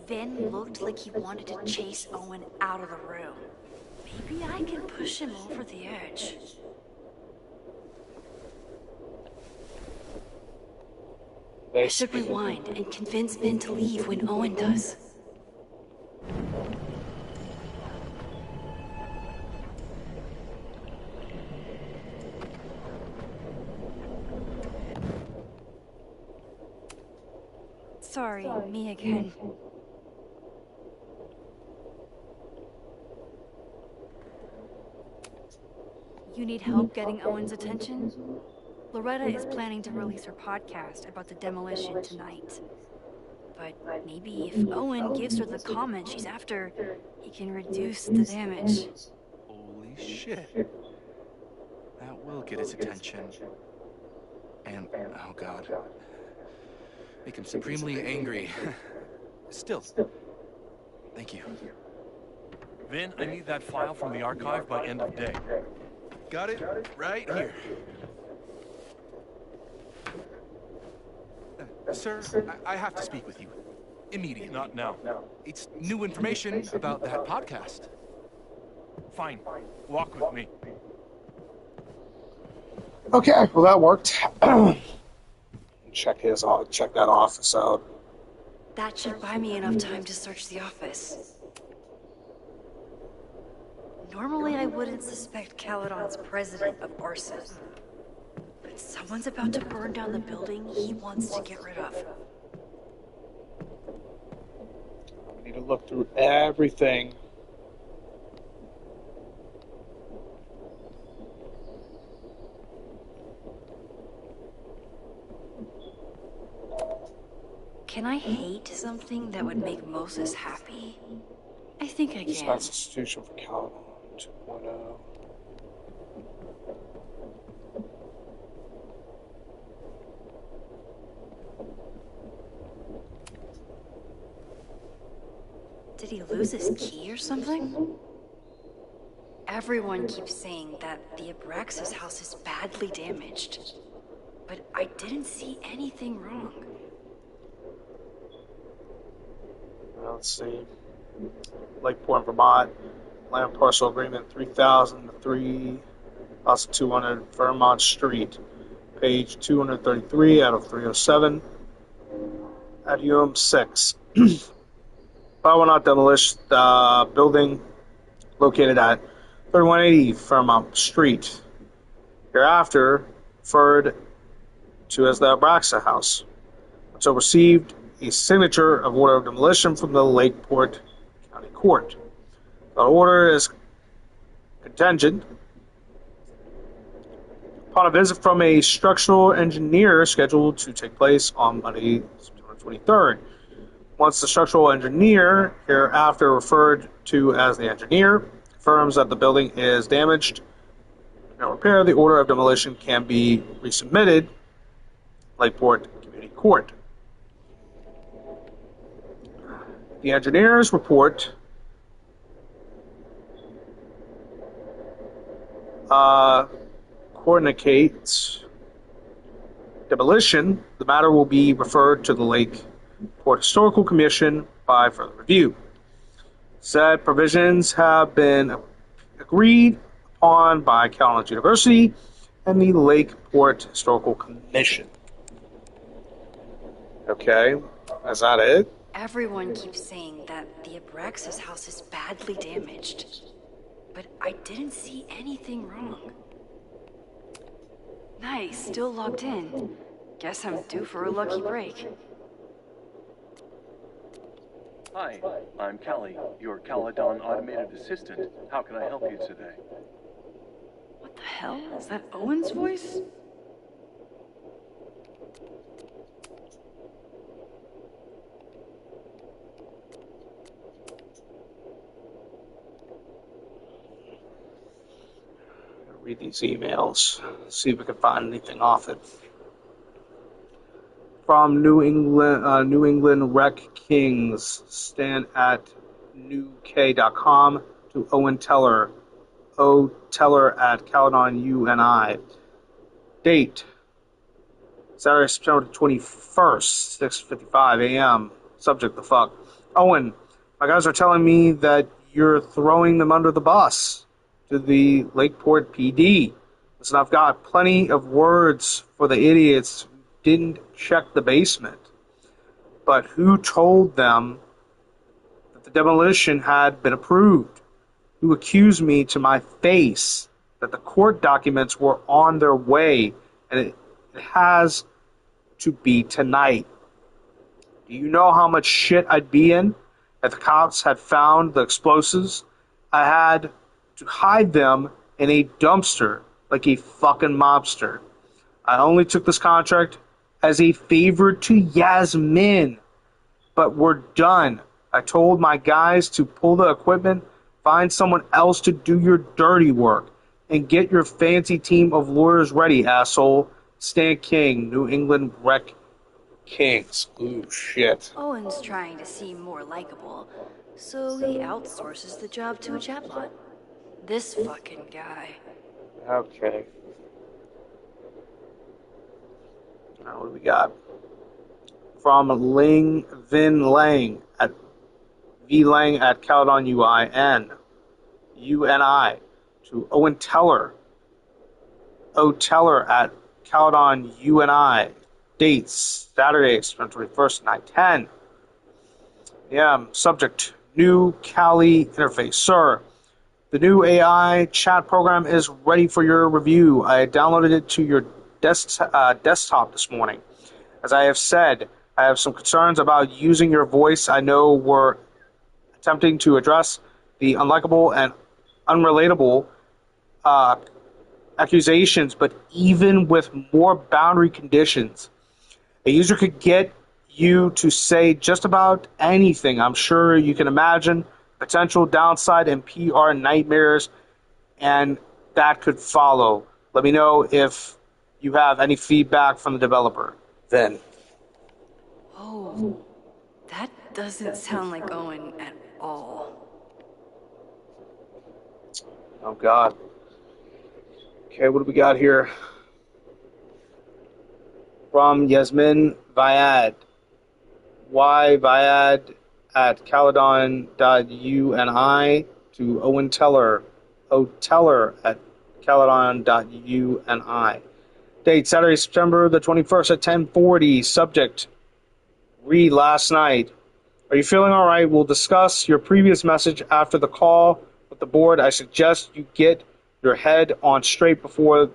Vin looked like he wanted to chase Owen out of the room. Maybe I can push him over the edge. I should rewind and convince Vin to leave when Owen does. Sorry, me again. You need help getting Owen's attention? 𝓼𝓲𝓰𝓫𝓮𝓷 is planning to release her podcast about the demolition tonight. But maybe if Owen gives her the comment she's after, he can reduce the damage. Holy shit. That will get his attention. And, oh god. Make him supremely angry. Still. Thank you. Vin, I need that file from the archive by end of day. Got it right here. Sir, I have to speak with you. Immediately. Not now. It's new information about that podcast. Fine. Walk with me. Okay, well that worked. Check that office out. That should buy me enough time to search the office. Normally I wouldn't suspect 𝓑𝓲𝓽𝓷's president of arson. But someone's about to burn down the building he wants to get rid of. We need to look through everything. Can I hate something that would make Moses happy? I think I can. Substitution for 𝓑𝓲𝓽𝓷 2.0. Did he lose his key or something? Everyone keeps saying that the 𝓫𝓲𝓰𝓫𝓮𝓷 house is badly damaged. But I didn't see anything wrong. Let's see. Lakeport, Vermont. Land parcel agreement 3,003,200 Vermont Street. Page 233 out of 307. Adium 6. I will not demolish the building located at 3180 Vermont Street. Hereafter referred to as the 𝓫𝓲𝓰𝓫𝓮𝓷 house. So received a signature of order of demolition from the Lakeport County Court. The order is contingent upon a visit from a structural engineer scheduled to take place on Monday, September 23rd. Once the structural engineer, hereafter referred to as the engineer, confirms that the building is damaged and repair, the order of demolition can be resubmitted Lakeport Community Court. The engineer's report coordinates demolition. The matter will be referred to the Lakeport Historical Commission by further review. Said provisions have been agreed upon by Cal University and the Lakeport Historical Commission. Okay, is that it? Everyone keeps saying that the 𝓫𝓲𝓰𝓫𝓮𝓷 house is badly damaged. But I didn't see anything wrong. Nice, still logged in. Guess I'm due for a lucky break. Hi, I'm Callie, your 𝓑𝓲𝓽𝓷 automated assistant. How can I help you today? What the hell? Is that Owen's voice? read these emails. See if we can find anything off it. From New England Rec Kings, Stan at newk.com to Owen Teller, O Teller at 𝓫𝓲𝓰𝓫𝓮𝓷. Date, Saturday, September 21st, 6:55 a.m. Subject, the fuck. Owen, my guys are telling me that you're throwing them under the bus to the Lakeport PD. Listen, I've got plenty of words for the idiots who didn't check the basement. But who told them that the demolition had been approved? Who accused me to my face that the court documents were on their way and it has to be tonight? Do you know how much shit I'd be in if the cops had found the explosives? I had to hide them in a dumpster like a fucking mobster. I only took this contract as a favor to Yasmin, but we're done. I told my guys to pull the equipment, find someone else to do your dirty work, and get your fancy team of lawyers ready, asshole. Stan King, New England Rec Kings. Ooh, shit. Owen's trying to seem more likable, so he outsources the job to a chatbot. This fucking guy. Okay. Now, what do we got? From Vin Lang at VLang at 𝓫𝓲𝓰𝓫𝓮𝓷 UNI to Owen Teller, O Teller at 𝓫𝓲𝓰𝓫𝓮�. Dates, Saturday, September 21st, 9:10. Yeah, subject, new Kali interface. Sir, the new AI chat program is ready for your review. I downloaded it to your desktop this morning. As I have said, I have some concerns about using your voice. I know we're attempting to address the unlikable and unrelatable accusations, but even with more boundary conditions, a user could get you to say just about anything. I'm sure you can imagine potential downside and PR nightmares, and that could follow. Let me know if you have any feedback from the developer. Then. Oh, that doesn't sound like Owen at all. Oh, God. Okay, what do we got here? From Yasmin Vyad. Vyad at 𝓫𝓲𝓰𝓫𝓮� to Owen Teller, O Teller at 𝓫𝓲𝓰𝓫𝓮�. Date, Saturday, September the 21st at 10:40. Subject, read last night. Are you feeling all right? We'll discuss your previous message after the call with the board. I suggest you get your head on straight before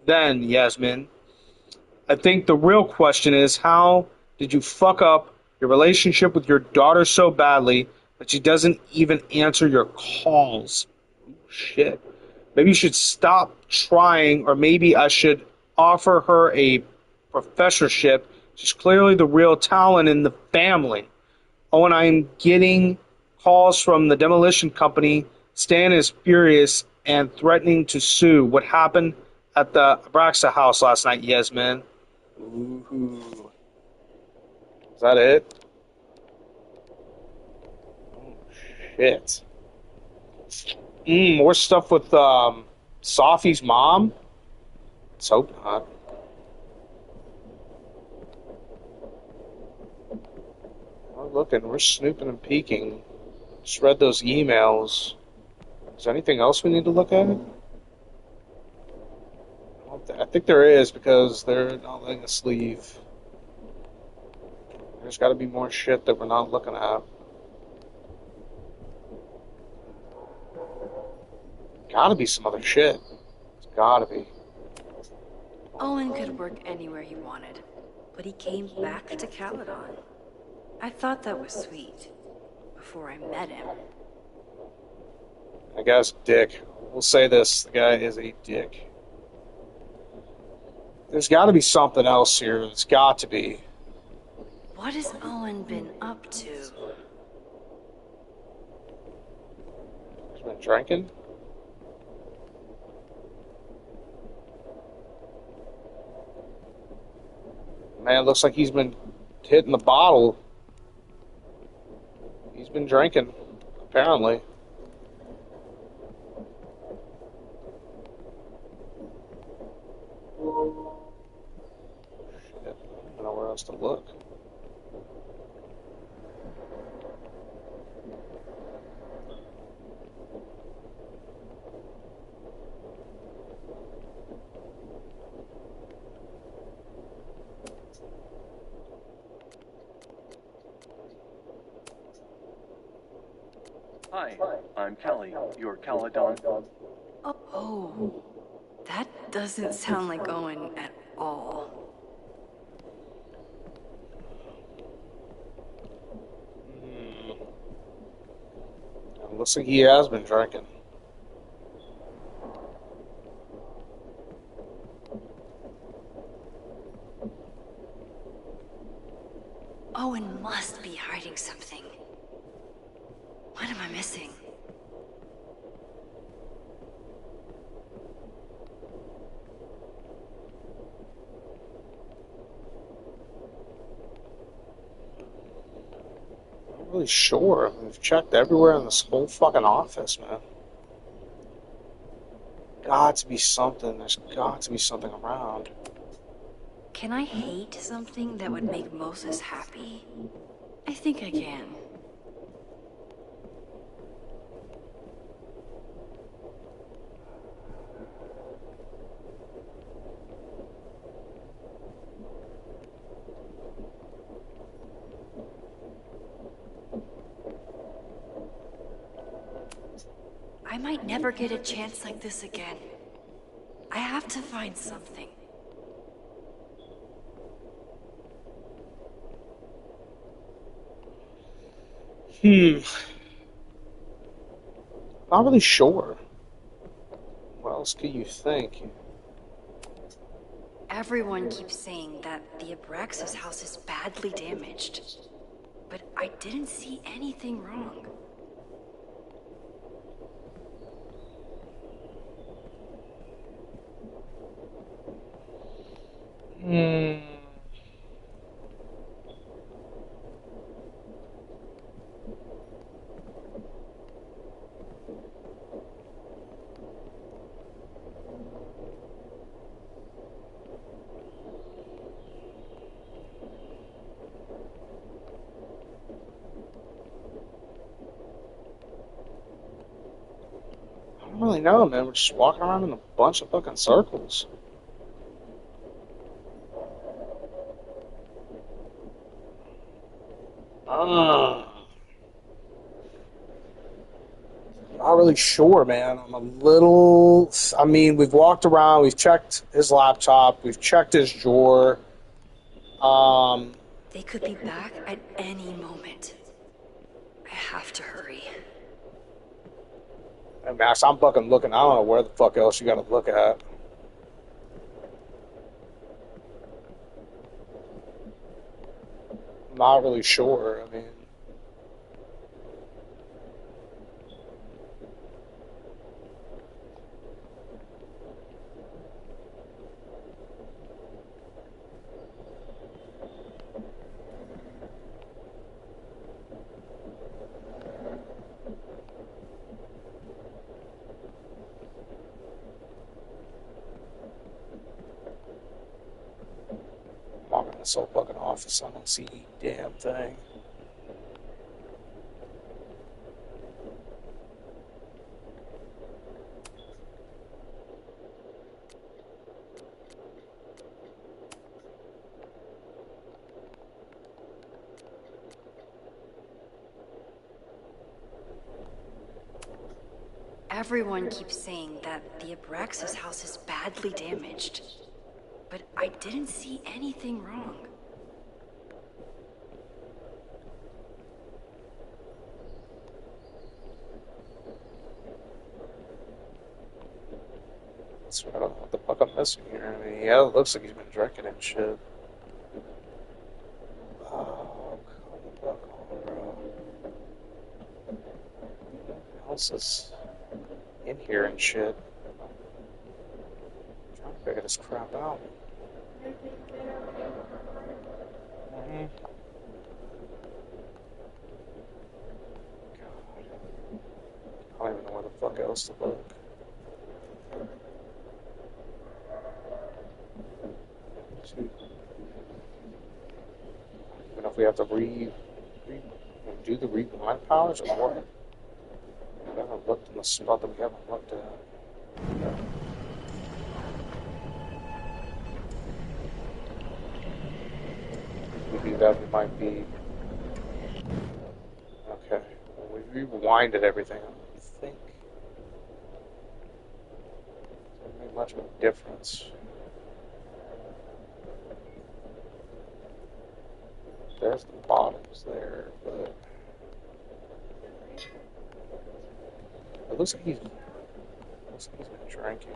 then, Yasmin. I think the real question is, how did you fuck up your relationship with your daughter so badly that she doesn't even answer your calls? Shit. Maybe you should stop trying, or maybe I should offer her a professorship. She's clearly the real talent in the family. Oh, and I'm getting calls from the demolition company. Stan is furious and threatening to sue. What happened at the Abraxa house last night, Yasmin? Ooh. Is that it? Oh, shit. More stuff with Safi's mom? Let's hope not. We're looking, we're snooping and peeking. Just read those emails. Is there anything else we need to look at? I think there is, because they're not letting us leave. There's got to be more shit that we're not looking at. Gotta be some other shit. It's gotta be. Owen could work anywhere he wanted, but he came back to 𝓫𝓲𝓰. I thought that was sweet, before I met him. That guy's a dick. We'll say this, the guy is a dick. There's gotta be something else here. There's got to be. What has Owen been up to? He's been drinking? Man, looks like he's been hitting the bottle. He's been drinking, apparently. Shit, I don't know where else to look. Hi, I'm Callie, your 𝓫𝓲𝓽𝓷. Oh, that doesn't sound like Owen at all. Looks like he has been drinking. Owen must be hiding something. What am I missing? I'm not really sure. We've checked everywhere in this whole fucking office, man. Got to be something. There's got to be something around. Can I hate something that would make Moses happy? I think I can. I might never get a chance like this again. I have to find something. Not really sure. What else could you think? Everyone keeps saying that the Abraxas house is badly damaged, but I didn't see anything wrong. I don't really know, man. We're just walking around in a bunch of fucking circles. Not really sure, man. I'm a little... I mean, we've walked around. We've checked his laptop. We've checked his drawer. They could be back at any moment. I have to hurry. Hey, Max, I'm fucking looking. I don't know where the fuck else you gotta look at. I'm not really sure. I mean... walking this whole fucking office, I don't see any damn thing. Everyone keeps saying that the Abraxas house is badly damaged, but I didn't see anything wrong. I don't know what the fuck I'm missing here. I mean, yeah, it looks like he's been drinking and shit. Oh, come the fuck on, bro. What else is in here and shit? I'm trying to figure this crap out. else to look. I don't know if we have to do the rewind powers or what. We haven't looked in the spot that we haven't looked at. If we do that, we might be... Okay. Well, we rewinded everything. I think... It doesn't make much of a difference. There's the bottoms there, but... It looks like he's been drinking.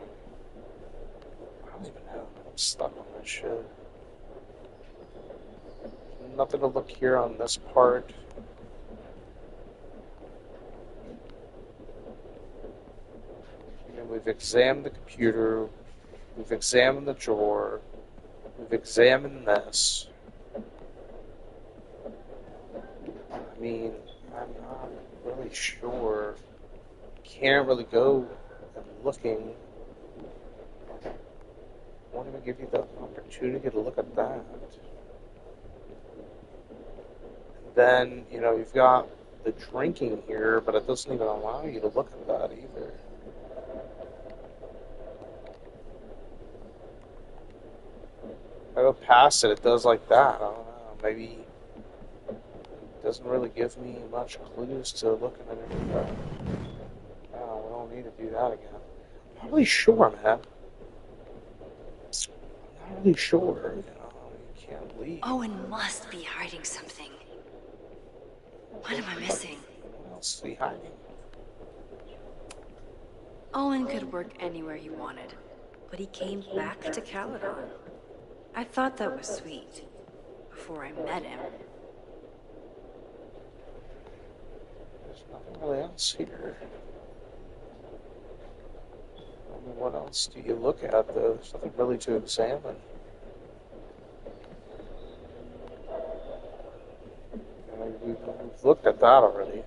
I don't even know. I'm stuck on this shit. Nothing to look here on this part. And we've examined the computer. We've examined the drawer. We've examined this. I mean, I'm not really sure. Can't really go looking. I won't even give you the opportunity to look at that. And then, you know, you've got the drinking here, but it doesn't even allow you to look at that either. If I go past it, it does like that. I don't know. Maybe it doesn't really give me much clues to looking at anything. No, we don't need to do that again. I'm not really sure, man. I'm not really sure. You know, you can't leave. Owen must be hiding something. What am I missing? What else is he hiding? Owen could work anywhere he wanted, but he came back to 𝓑𝓲𝓼. I thought that was sweet. Before I met him. There's nothing really else here. I mean, what else do you look at, though? There's nothing really to examine. We've looked at that already.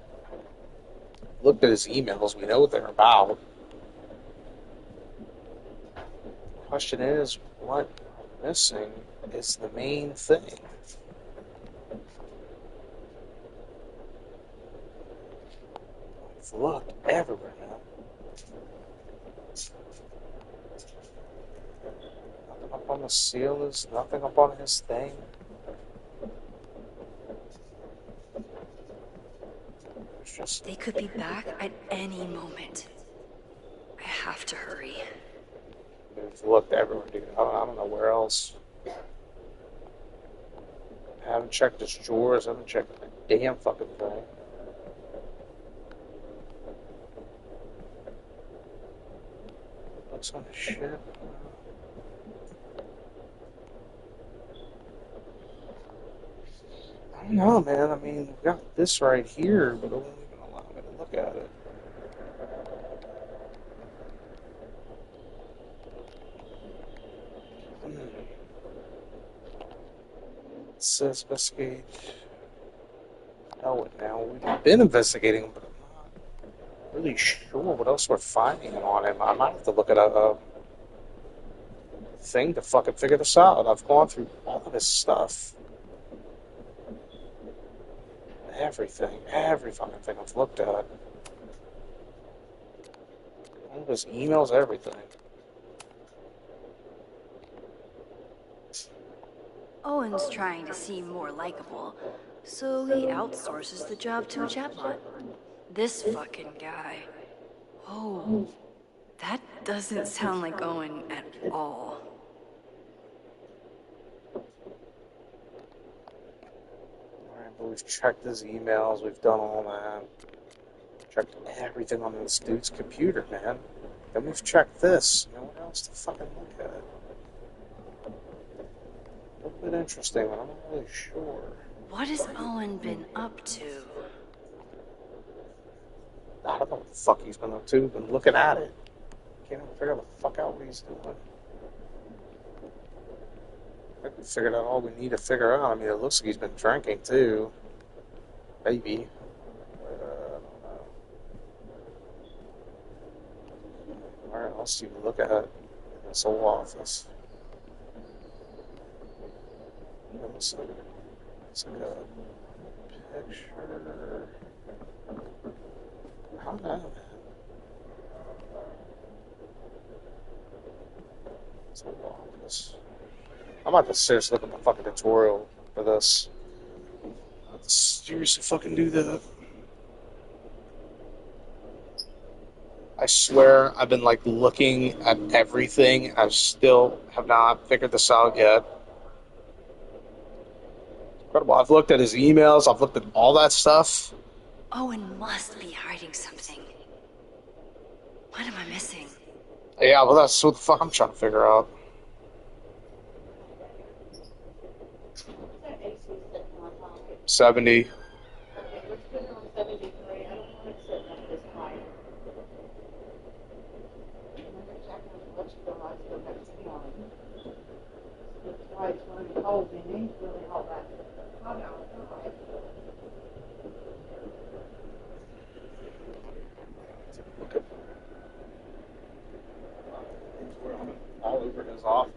Looked at his emails. We know what they're about. The question is, what we're missing is the main thing. We've looked everywhere now. Nothing up on the ceilings, nothing up on his thing. There's just... They could be back at any moment. I have to hurry. We've looked everywhere, dude. I don't know where else. I haven't checked his drawers. I haven't checked the damn fucking thing. Looks on his shit. I don't know, man. I mean, we've got this right here, but it won't even allow me to look at it. It says investigate. Know it now. We've been investigating, but I'm not really sure what else we're finding on him. I might have to look at a thing to fucking figure this out. I've gone through all of his stuff. Everything. Every fucking thing I've looked at. All of his emails, everything. Owen's trying to seem more likable, so he outsources the job to a chatbot. This fucking guy. Oh, that doesn't sound like Owen at all. Alright, but we've checked his emails, we've done all that. Checked everything on this dude's computer, man. Then we've checked this. You know what else to fucking look at? A little bit interesting, but I'm not really sure. What has Owen been up to? I don't know what the fuck he's been up to. Been looking at it. Can't even figure the fuck out what he's doing. I think we figured out all we need to figure out. I mean, it looks like he's been drinking too. Maybe. I don't know. else to look at in this whole office. It's like a picture. How did I have that? It's a whole office. I'm about to seriously look at the fucking tutorial for this. I'm about to seriously fucking do that. I swear I've been like looking at everything. I still have not figured this out yet. Incredible. I've looked at his emails. I've looked at all that stuff. Owen must be hiding something. What am I missing? Yeah, well, that's what the fuck I'm trying to figure out. $70. All over his office.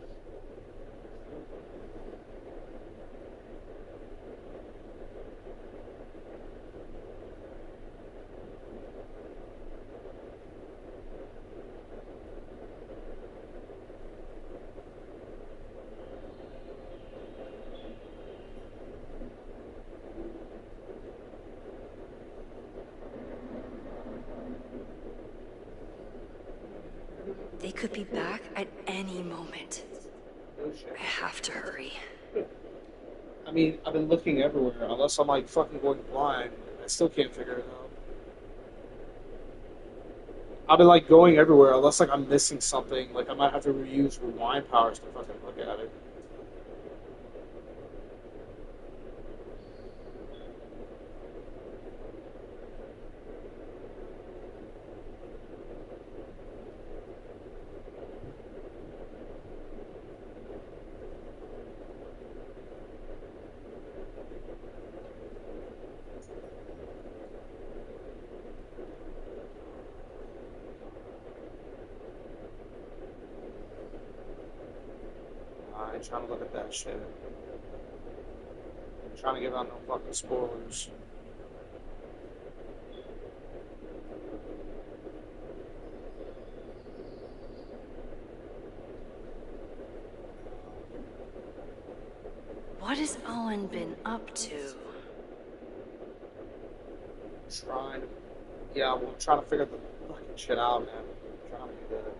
They could be back at any moment. I have to hurry. I mean, I've been looking everywhere, unless I'm like fucking going blind. I still can't figure it out. I've been like going everywhere, unless like I'm missing something. Like I might have to reuse rewind powers to fucking look at it. I ain't trying to look at that shit. I'm trying to give out no fucking spoilers. What has Owen been up to? Trying to, yeah, well, I'm trying to figure the fucking shit out, man. I'm trying to do that.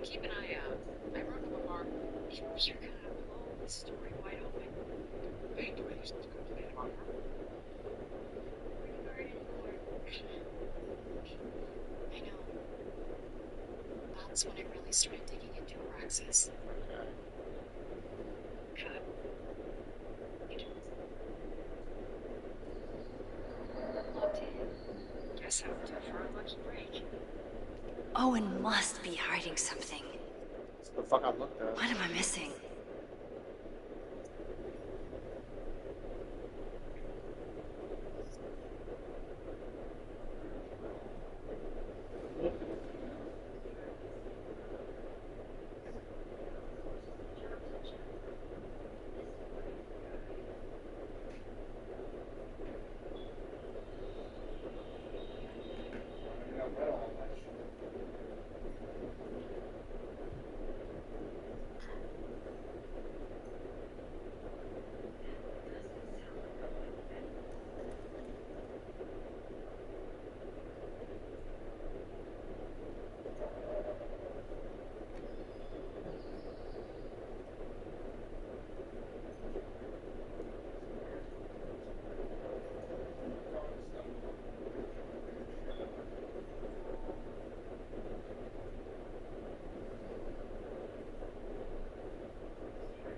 Keep an eye out. I wrote to Lamar. You're gonna blow the story wide open. Hey, do I used to complain about her? I know. That's when I really started digging into Araxis. Cut. Locked in. Guess I'm due for a lunch break. Owen must be hiding something. That's the fuck I looked at. What am I missing?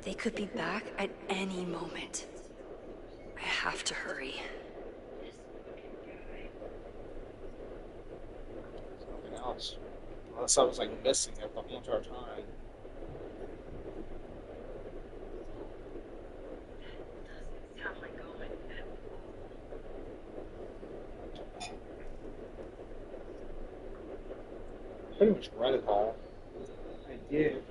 They could be back at any moment. I have to hurry. Something else. Unless I was like missing it the whole entire time. Sound like Owen at all. I pretty much read it all. I did.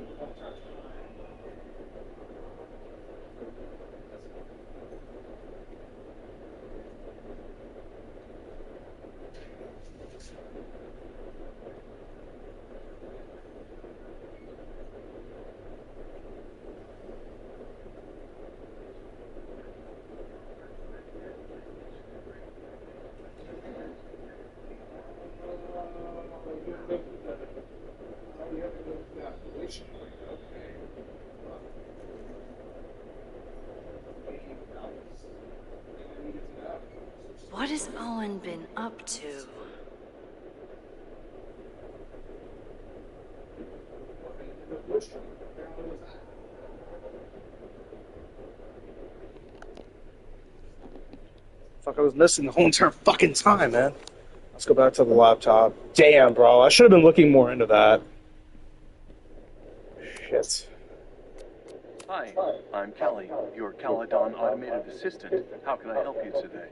What has Owen been up to? Fuck, I was missing the whole entire fucking time, man. Let's go back to the laptop. Damn, bro. I should have been looking more into that. Shit. Hi, I'm Callie, your 𝓑𝓲𝓼 automated assistant. How can I help you today?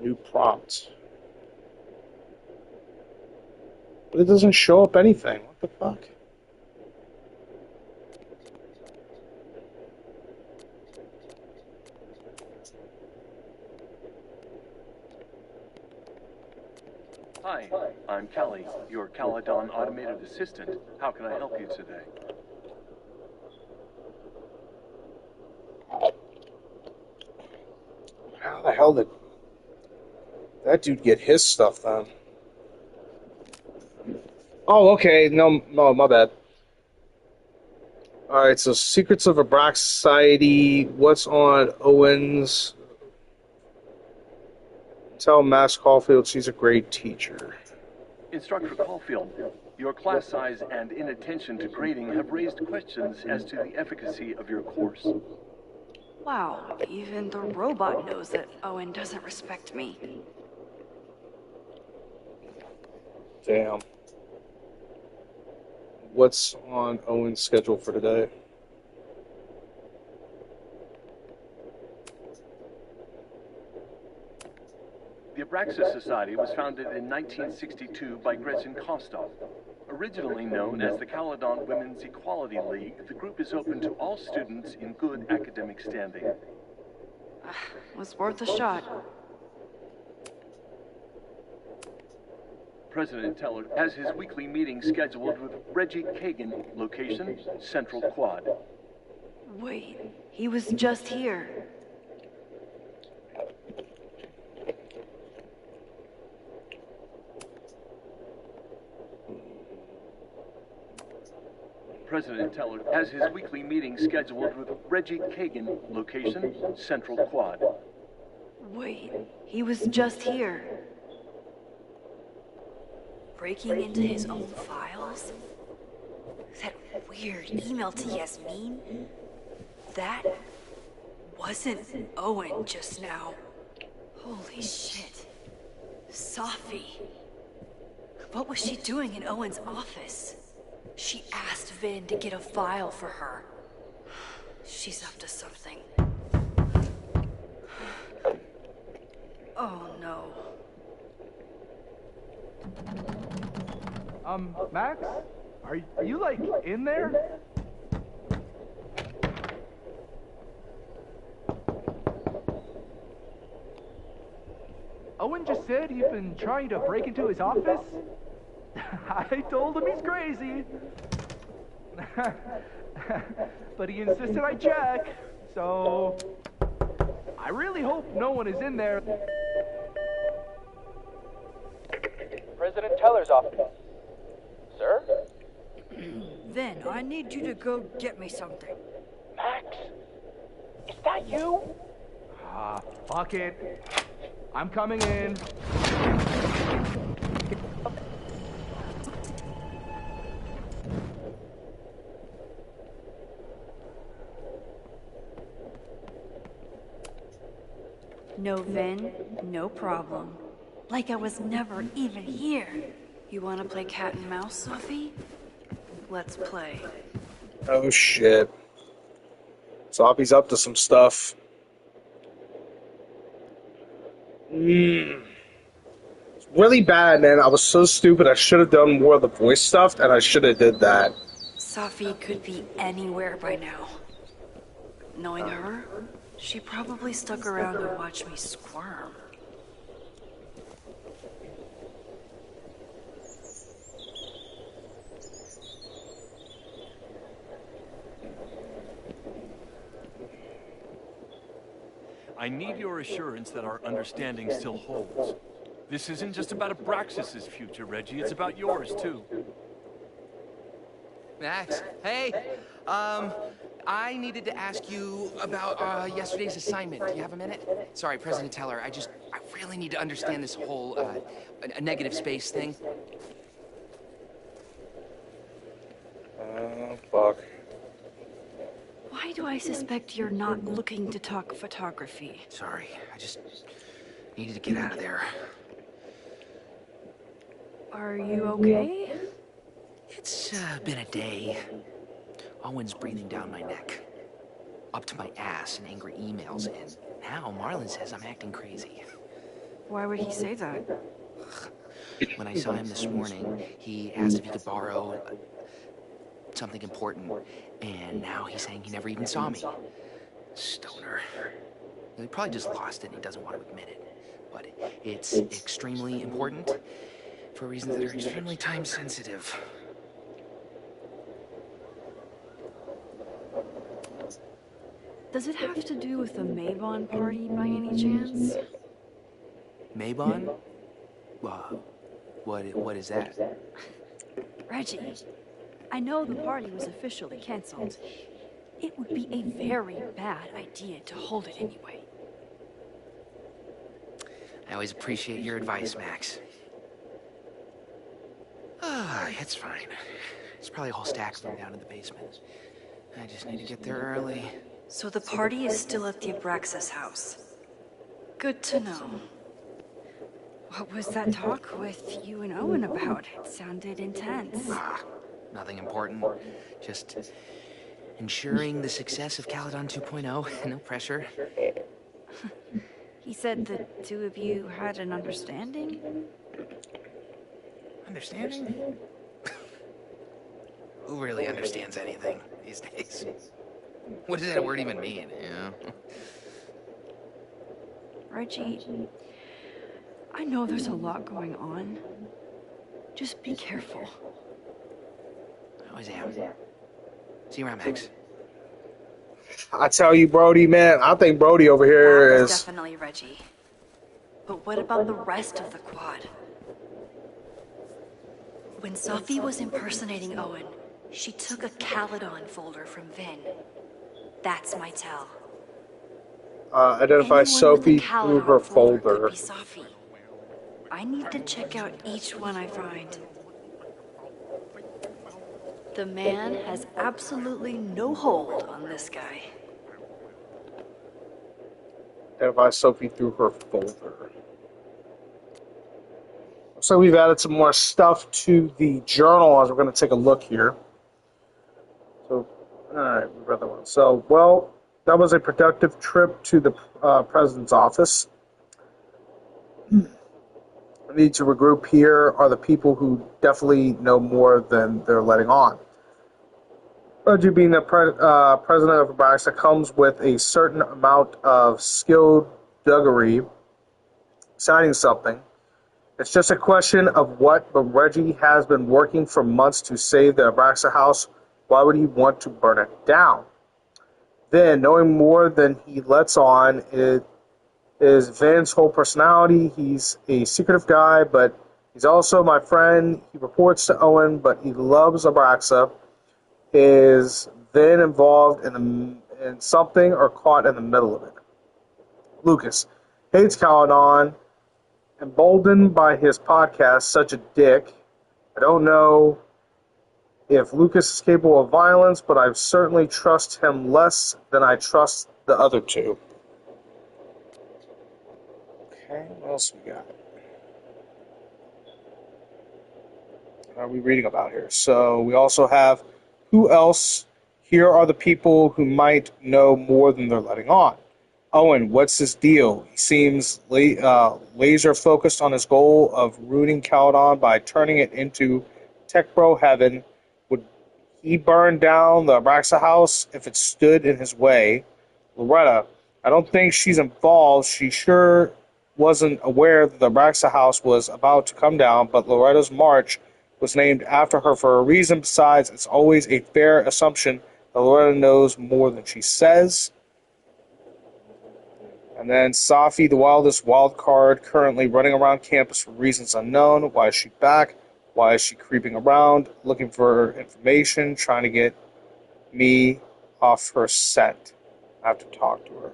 New prompt. But it doesn't show up anything. What the fuck? Hi, I'm Callie, your 𝓑𝓼𝓼 automated assistant. How can I help you today? How the hell did that dude get his stuff then? Oh, okay. No, my bad. Alright, so Secrets of a Black Society. What's on Owen's? Tell Max Caulfield she's a great teacher. Instructor Caulfield, your class size and inattention to grading have raised questions as to the efficacy of your course. Wow, even the robot knows that Owen doesn't respect me. Damn. What's on Owen's schedule for today? The Abraxas Society was founded in 1962 by 𝓫𝓲𝓰𝓫𝓮𝓷. Originally known as the 𝓑𝓲𝓽𝓽𝓷 Women's Equality League, the group is open to all students in good academic standing. Was worth a shot. President Teller has his weekly meeting scheduled with 𝓑𝓲𝓰𝓫𝓮𝓷, location Central Quad. Wait, he was just here. President Teller has his weekly meeting scheduled with 𝓑𝓲𝓰𝓫𝓮𝓷, location Central Quad. Wait, he was just here. Breaking into his own files? That weird email to Yasmin? That wasn't Owen just now. Holy shit. 𝓑𝓲𝓰. What was she doing in Owen's office? She asked Vin to get a file for her. She's up to something. Oh no. Max? Are you like in there? Owen just said he's been trying to break into his office? I told him he's crazy. But he insisted I check, so I really hope no one is in there. President Teller's office. Sir? Vin, I need you to go get me something. Max? Is that you? Ah, fuck it. I'm coming in. No Vin, no problem. Like I was never even here. You want to play cat and mouse, Sophie? Let's play. Oh shit. Sophie's up to some stuff. It's really bad, man. I was so stupid. I should have done more of the voice stuff, and I should have did that. Sophie could be anywhere by now. Knowing her, she probably stuck around to watch me squirm. I need your assurance that our understanding still holds. This isn't just about Abraxas's future, Reggie. It's about yours, too. Max, hey, I needed to ask you about yesterday's assignment. Do you have a minute? Sorry, President Teller, I really need to understand this whole a negative space thing. Fuck. Why do I suspect you're not looking to talk photography? Sorry, I just needed to get out of there. Are you okay? It's been a day. Owen's breathing down my neck, up to my ass in angry emails, and now Marlon says I'm acting crazy. Why would he say that? When I saw him this morning, he asked if he could borrow something important, and now he's saying he never even saw me. Stoner. He probably just lost it and he doesn't want to admit it. But it's extremely important for reasons that are extremely time sensitive. Does it have to do with the Mabon party by any chance? Mabon? What is that? Reggie, I know the party was officially canceled. It would be a very bad idea to hold it anyway. I always appreciate your advice, Max. It's fine. There's probably a whole stack of them down in the basement. I just need to get there early. So the party is still at the Abraxas house. Good to know. What was that talk with you and Owen about? It sounded intense. Nothing important. Just ensuring the success of 𝓑𝓲𝓽𝓷 2.0. No pressure. He said the two of you had an understanding? Understanding? Who really understands anything these days? What does that word even mean, you know? Reggie, I know there's a lot going on. Just be careful. I always am. See you around, Max. I tell you, Brody, man, I think Brody over here That was is... definitely Reggie. But what about the rest of the quad? When Sophie was impersonating Owen, she took a 𝓑𝓲𝓽 folder from Vin. That's my tell. Identify Anyone Sophie with a through her 𝓑𝓲𝓽 folder folder. could be Sophie. I need to check out each one I find. The man has absolutely no hold on this guy. Identify Sophie through her folder. So we've added some more stuff to the journal as we're going to take a look here. So, alright, we read that one. So, well, that was a productive trip to the president's office. We need to regroup. Here are the people who definitely know more than they're letting on. Reggie, being the president of Abraxas, comes with a certain amount of skullduggery, citing something. It's just a question of what, but Reggie has been working for months to save the Abraxas house. Why would he want to burn it down? Then, knowing more than he lets on, it is Vin's whole personality. He's a secretive guy, but he's also my friend. He reports to Owen, but he loves Abraxas. Is Vin involved in something or caught in the middle of it? Lucas hates 𝓑𝓲𝓽. Emboldened by his podcast, such a dick. I don't know if Lucas is capable of violence, but I certainly trust him less than I trust the other two. Okay, what else we got? What are we reading about here? So we also have who else? Here are the people who might know more than they're letting on. Owen, what's his deal? He seems laser focused on his goal of ruining Caledon by turning it into tech bro heaven. Would he burn down the Raxa house if it stood in his way? Loretta, I don't think she's involved. She sure wasn't aware that the Raxa house was about to come down, but Loretta's march was named after her for a reason. Besides, it's always a fair assumption that Loretta knows more than she says. And then Safi, the wildest wild card, currently running around campus for reasons unknown. Why is she back? Why is she creeping around, looking for information, trying to get me off her scent? I have to talk to her.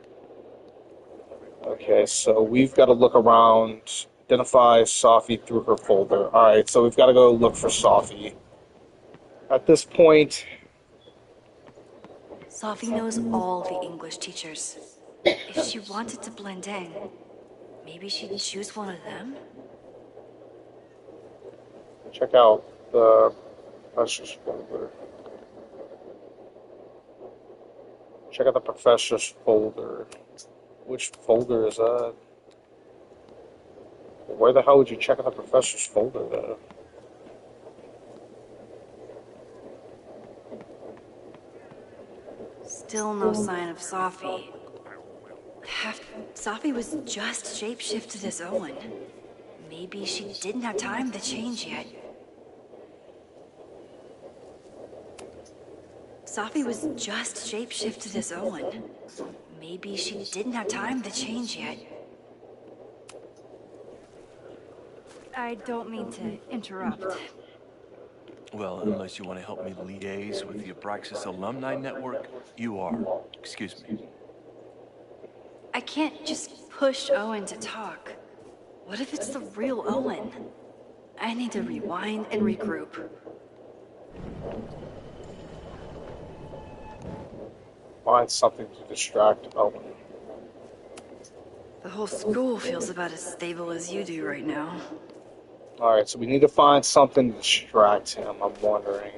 Okay, so we've got to look around, identify Safi through her folder. Alright, so we've got to go look for Safi. At this point... Safi knows all the English teachers. If she wanted to blend in, maybe she'd choose one of them? Check out the professor's folder. Check out the professor's folder. Which folder is that? Where the hell would you check out the professor's folder, though? Still no sign of Safi. Safi was just shapeshifted as Owen. Maybe she didn't have time to change yet. Safi was just shapeshifted as Owen. Maybe she didn't have time to change yet. I don't mean to interrupt. Well, unless you want to help me liaise with the Abraxas alumni network, you are. Excuse me. I can't just push Owen to talk. What if it's the real Owen? I need to rewind and regroup. Find something to distract Owen. The whole school feels about as stable as you do right now. Alright, so we need to find something to distract him, I'm wondering.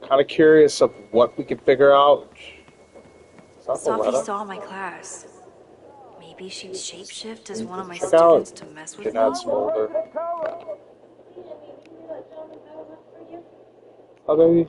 Kind of curious of what we can figure out. Safi saw my class. Maybe she'd shapeshift as one of my Check students out to mess with me? Jeanette's folder. Oh, baby.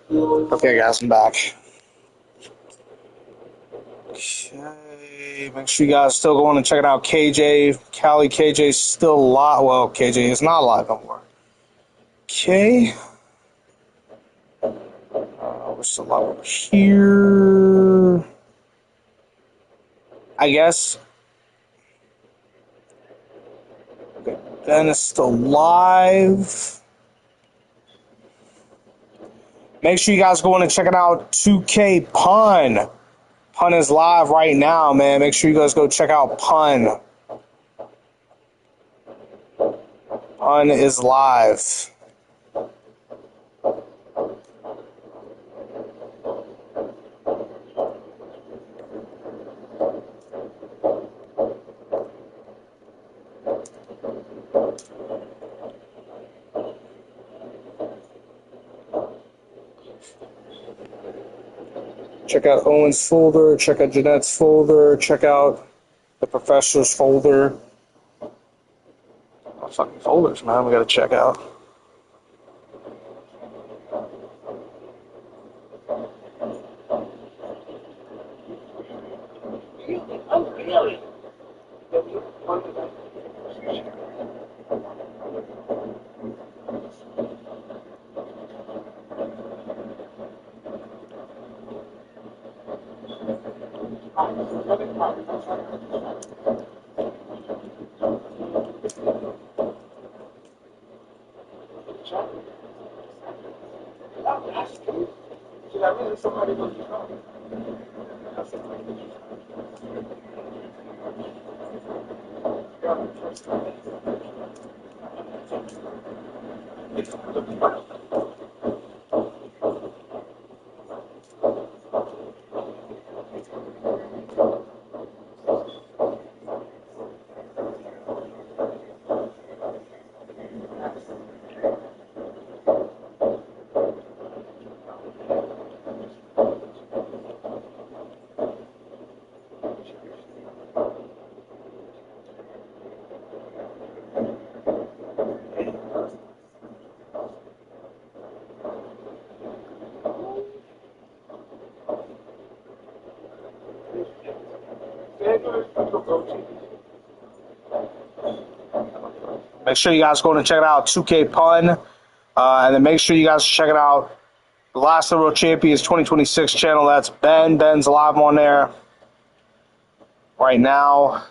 Okay, guys, I'm back. Okay, make sure you guys still going and checking out KJ. Callie, KJ's still live. Well, KJ is not live no more. Okay. We're still live over here. I guess. Okay, Ben is still live. Make sure you guys go in and check it out. 2K Pun. Pun is live right now, man. Make sure you guys go check out Pun. Pun is live. Check out Owen's folder, check out Jeanette's folder, check out the professor's folder. Oh, fucking folders, man, we gotta check out. Make sure you guys go and check it out, 2K Pun. And then make sure you guys check it out, the Last of the World Champions 2026 channel. That's Ben. Ben's live on there right now.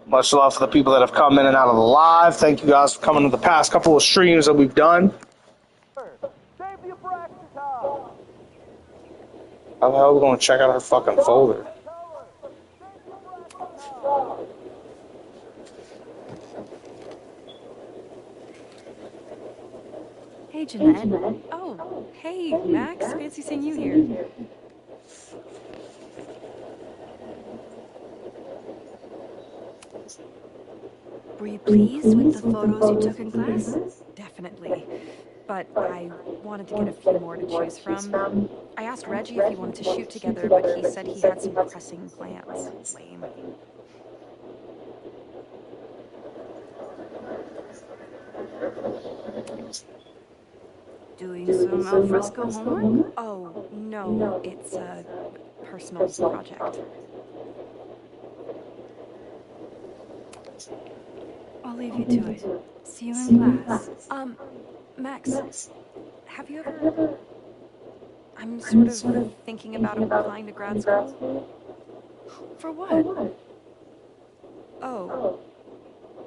Much love for the people that have come in and out of the live. Thank you guys for coming to the past couple of streams that we've done. How the hell are we going to check out her fucking folder? Hey, Jeanette. Oh, hey, Max. Fancy seeing you here. Were you pleased with the photos you took in class? Definitely. But I wanted to get a few more to choose from. I asked Reggie if he wanted to shoot together, but he said he had some pressing plans. Lame. Doing some al fresco homework? Oh, no, it's a personal project. I'll leave you to it. See you in class. Max, have you ever... I'm sort of thinking about applying to grad school. For what? Oh.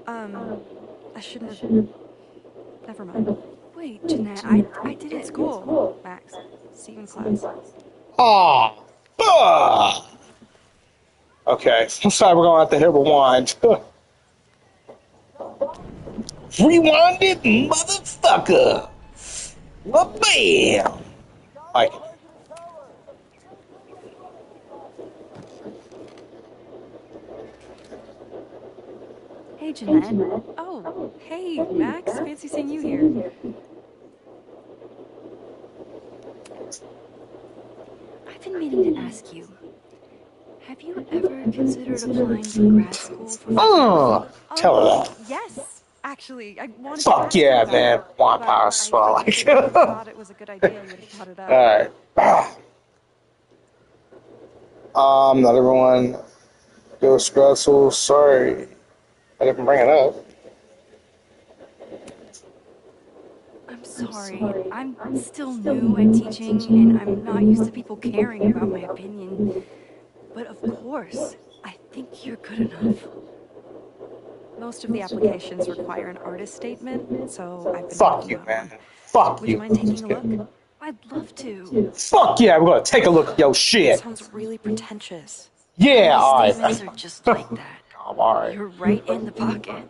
I shouldn't have... Never mind. Wait, Jeanette, I did it at school. Max, see you in class. Okay, I'm sorry, we're going to have to hit rewind. Rewind it, motherfucker. Well, bam. Like. Hey, Jeanette. Oh, hey, Max. Fancy seeing you here. I've been meaning to ask you. Have you ever considered applying to grad school for... Tell her that. Yes. actually. I wanted to Fuck ask you yeah, about man. it, Want but power as well. I Like, figured if you thought it was a good idea, you would have brought it up. alright. Not everyone goes stressful. Sorry, I didn't bring it up. I'm sorry. I'm still new at teaching, and I'm not used to people caring about my opinion. But of course, I think you're good enough. Most of the applications require an artist statement, so I've been Fuck working you, on man. one. Fuck Would you. you mind taking a look? I'd love to. Fuck yeah, we're gonna take a look at your shit. Sounds really pretentious. Yeah, My alright. statements are just like that. Alright. You're right in the pocket.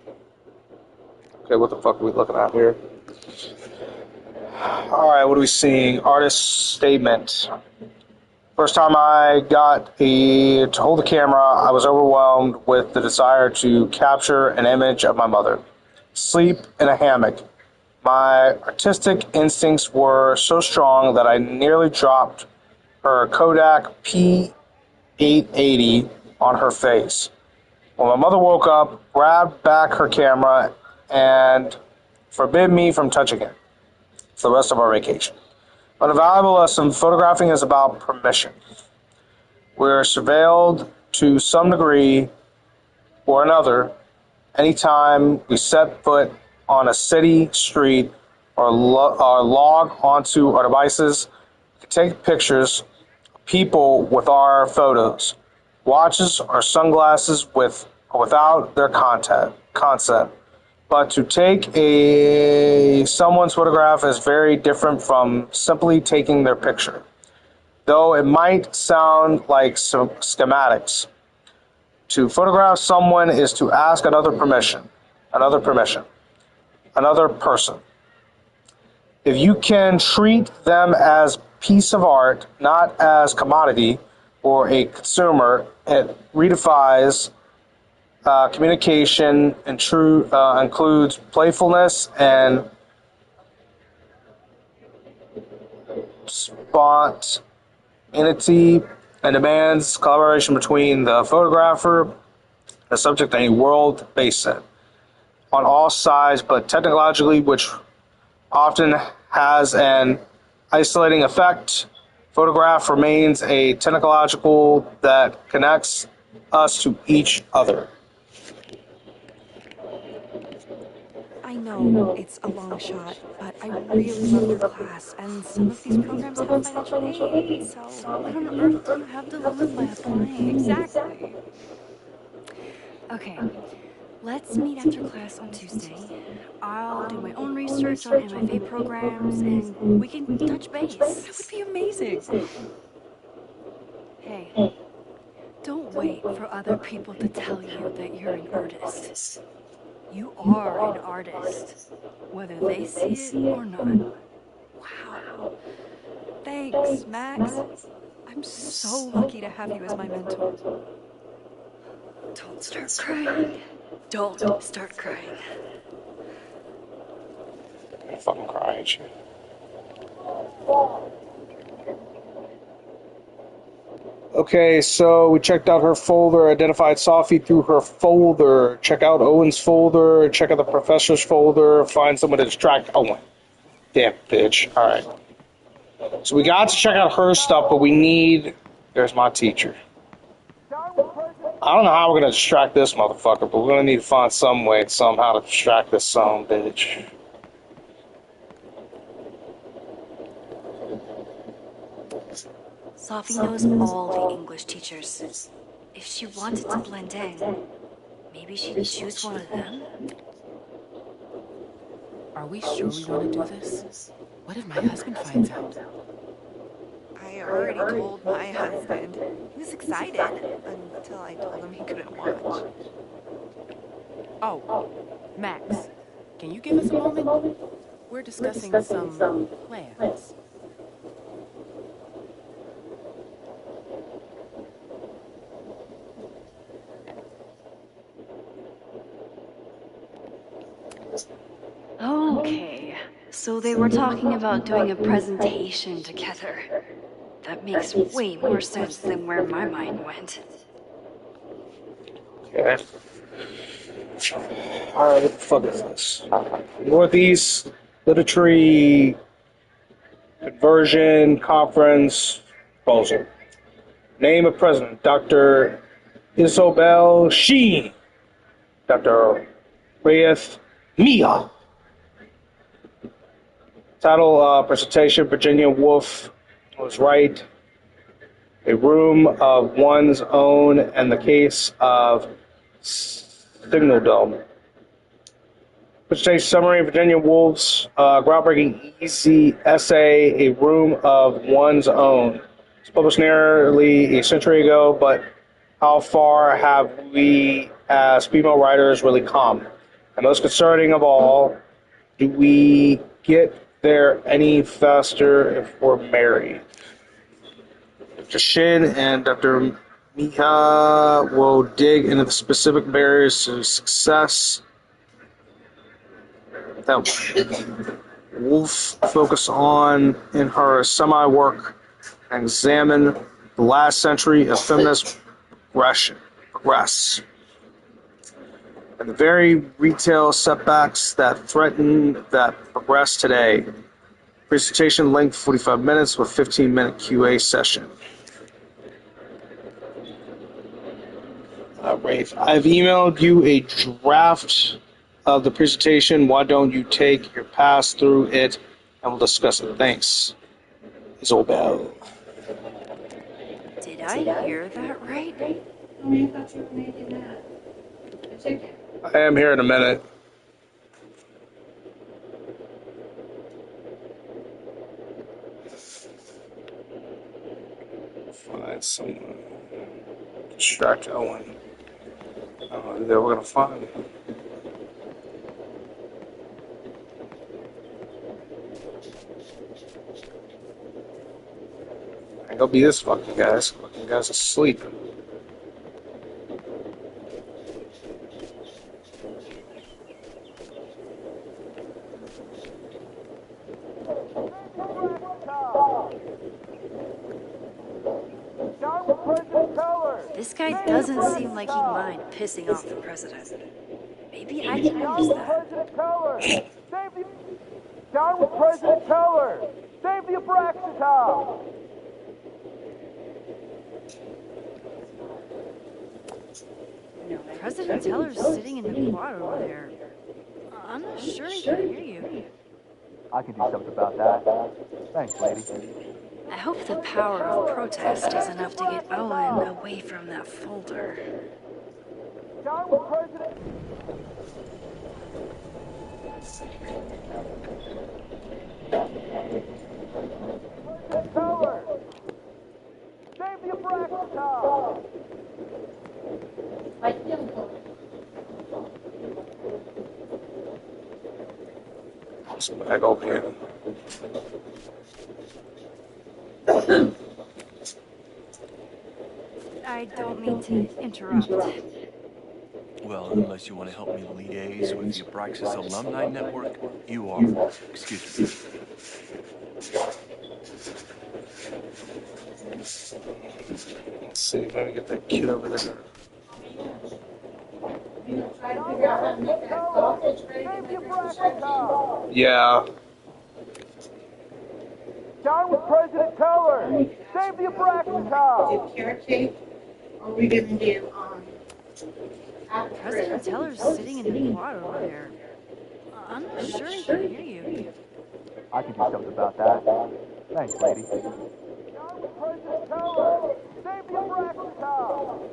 Okay, what the fuck are we looking at here? Alright, what are we seeing? Artist statement. First time I got to hold the camera, I was overwhelmed with the desire to capture an image of my mother. Sleep in a hammock. My artistic instincts were so strong that I nearly dropped her Kodak P880 on her face. When my mother woke up, grabbed back her camera, and forbid me from touching it for the rest of our vacation. But a valuable lesson, photographing is about permission. We're surveilled to some degree or another anytime we set foot on a city street or log onto our devices. We can take pictures of people with our photos, watches or sunglasses with or without their consent. But to take someone's photograph is very different from simply taking their picture. Though it might sound like some schematics. To photograph someone is to ask another person. If you can treat them as piece of art, not as commodity or a consumer, it redefines communication and includes playfulness and spontaneity and demands collaboration between the photographer and the subject in a world-based set on all sides, but technologically, which often has an isolating effect. Photograph remains a technological that connects us to each other. I know it's a long shot, but I really love your class, and some of these programs have financial aid, so what on earth do you have to lose by applying? Exactly. Okay, let's meet after class on Tuesday. I'll do my own research on MFA programs, and we can touch base. That would be amazing. Hey, don't wait for other people to tell you that you're an artist. You are an artist, whether they see it or not. Wow. Thanks, Max. I'm so lucky to have you as my mentor. Don't start crying. Don't start crying. I'm fucking crying, shit. Okay, so we checked out her folder, identified Sophie through her folder. Check out Owen's folder, check out the professor's folder, find someone to distract Owen. Damn bitch. Alright. So we got to check out her stuff, but we need... There's my teacher. I don't know how we're going to distract this motherfucker, but we're going to need to find some way, somehow to distract this son of a bitch. Sophie knows all the English teachers. If she wanted to blend in, maybe she'd choose one of them? Are we sure we want to do this? What if my husband finds out? I already told my husband. He was excited until I told him he couldn't watch. Oh, Max, can you give us a moment? We're discussing some plans. Okay, so they were talking about doing a presentation together. That makes way more sense than where my mind went. Okay. Alright, what the fuck is this? Northeast Literary Conversion Conference proposal. Name of President, Dr. Isobel Sheen. Dr. Rayeth Mia. Title presentation, Virginia Woolf was right. A room of one's own and the case of 𝓑𝓲𝓰𝓫𝓮𝓷. Presentation summary, Virginia Woolf's groundbreaking easy essay, A Room of One's Own. It's published nearly a century ago, but how far have we as female writers really come? And most concerning of all, do we get there any faster if we're married? Dr. Shin and Dr. Miha will dig into the specific barriers to success that Woolf focused on in her semi-work and examine the last century of feminist progress, and the very retail setbacks that threaten that progress today. Presentation length 45 minutes with 15-minute QA session. Rafe, I've emailed you a draft of the presentation. Why don't you take your pass through it and we'll discuss it. Thanks. Isobel. Did I hear that right? Oh, I thought you were making that. It's okay. I am here in a minute. Find someone. Distract Owen. I don't know who they were going to find. Ain't gonna be this fucking guy. This fucking guy's asleep. This guy doesn't seem like he'd mind pissing off the president. Maybe I can use that. Down with President Teller! Save the 𝓫𝓲𝓰𝓫𝓮𝓷! President Teller's sitting in the quad over there. I'm not sure he can hear you. I can do something about that. Thanks, lady. I hope the power of protest is enough to get Owen away from that folder. Down with President... President Teller! Save the 𝓫𝓲𝓰𝓫𝓮𝓷! This bag over here. I don't mean to interrupt. Well, unless you want to help me liaise with the Abraxas alumni network, you are. Excuse me. Let's see if I can get that kid over there. Try to figure out how to make that sausage ready to make a Yeah. Down with President Teller! Save the 𝓫𝓲𝓰𝓫𝓮𝓷! do carrot cake, or are we gonna do apple President Teller's sitting in the quad over there. I'm not sure he can hear you. I can do something about that. Thanks, lady. Down with President Teller! Save the 𝓫𝓲𝓰𝓫𝓮𝓷!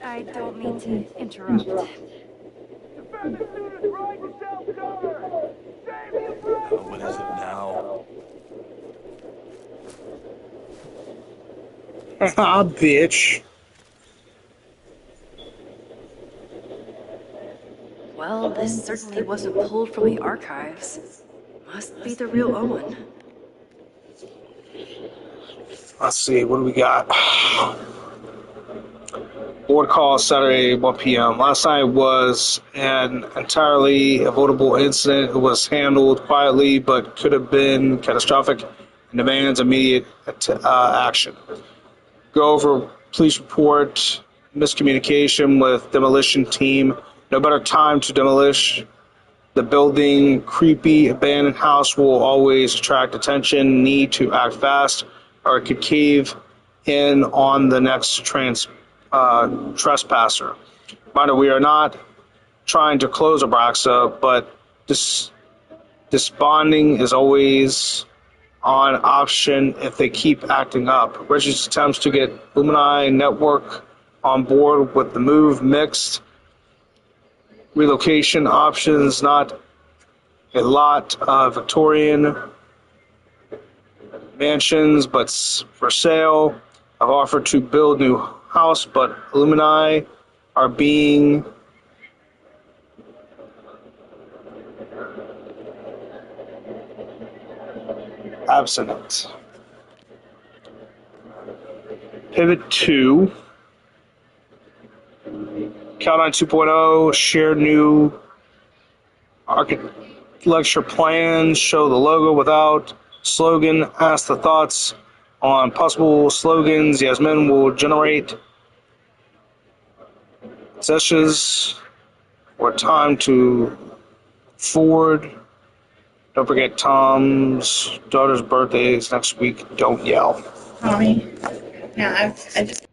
I don't mean to interrupt. What is it now? Ah, bitch. Well, this certainly wasn't pulled from the archives. Must be the real Owen. Let's see, what do we got? Board call Saturday 1 p.m. Last night was an entirely avoidable incident. It was handled quietly, but could have been catastrophic and demands immediate action. Go over police report, miscommunication with demolition team. No better time to demolish the building. Creepy abandoned house will always attract attention. Need to act fast, or it could cave in on the next trespasser. Reminder: we are not trying to close Abraxa, but disbanding is always on option if they keep acting up. Richard's attempts to get Lumini Network on board with the move mixed. Relocation options, not a lot of Victorian mansions, but for sale. I've offered to build new house, but Illumini are being absent. Pivot 2. Countdown 2.0. Share new architecture plans. Show the logo without slogan. Ask the thoughts on possible slogans. Yasmin will generate sessions or time to forward. Don't forget Tom's daughter's birthday is next week. Don't yell. Tommy. Yeah, I just.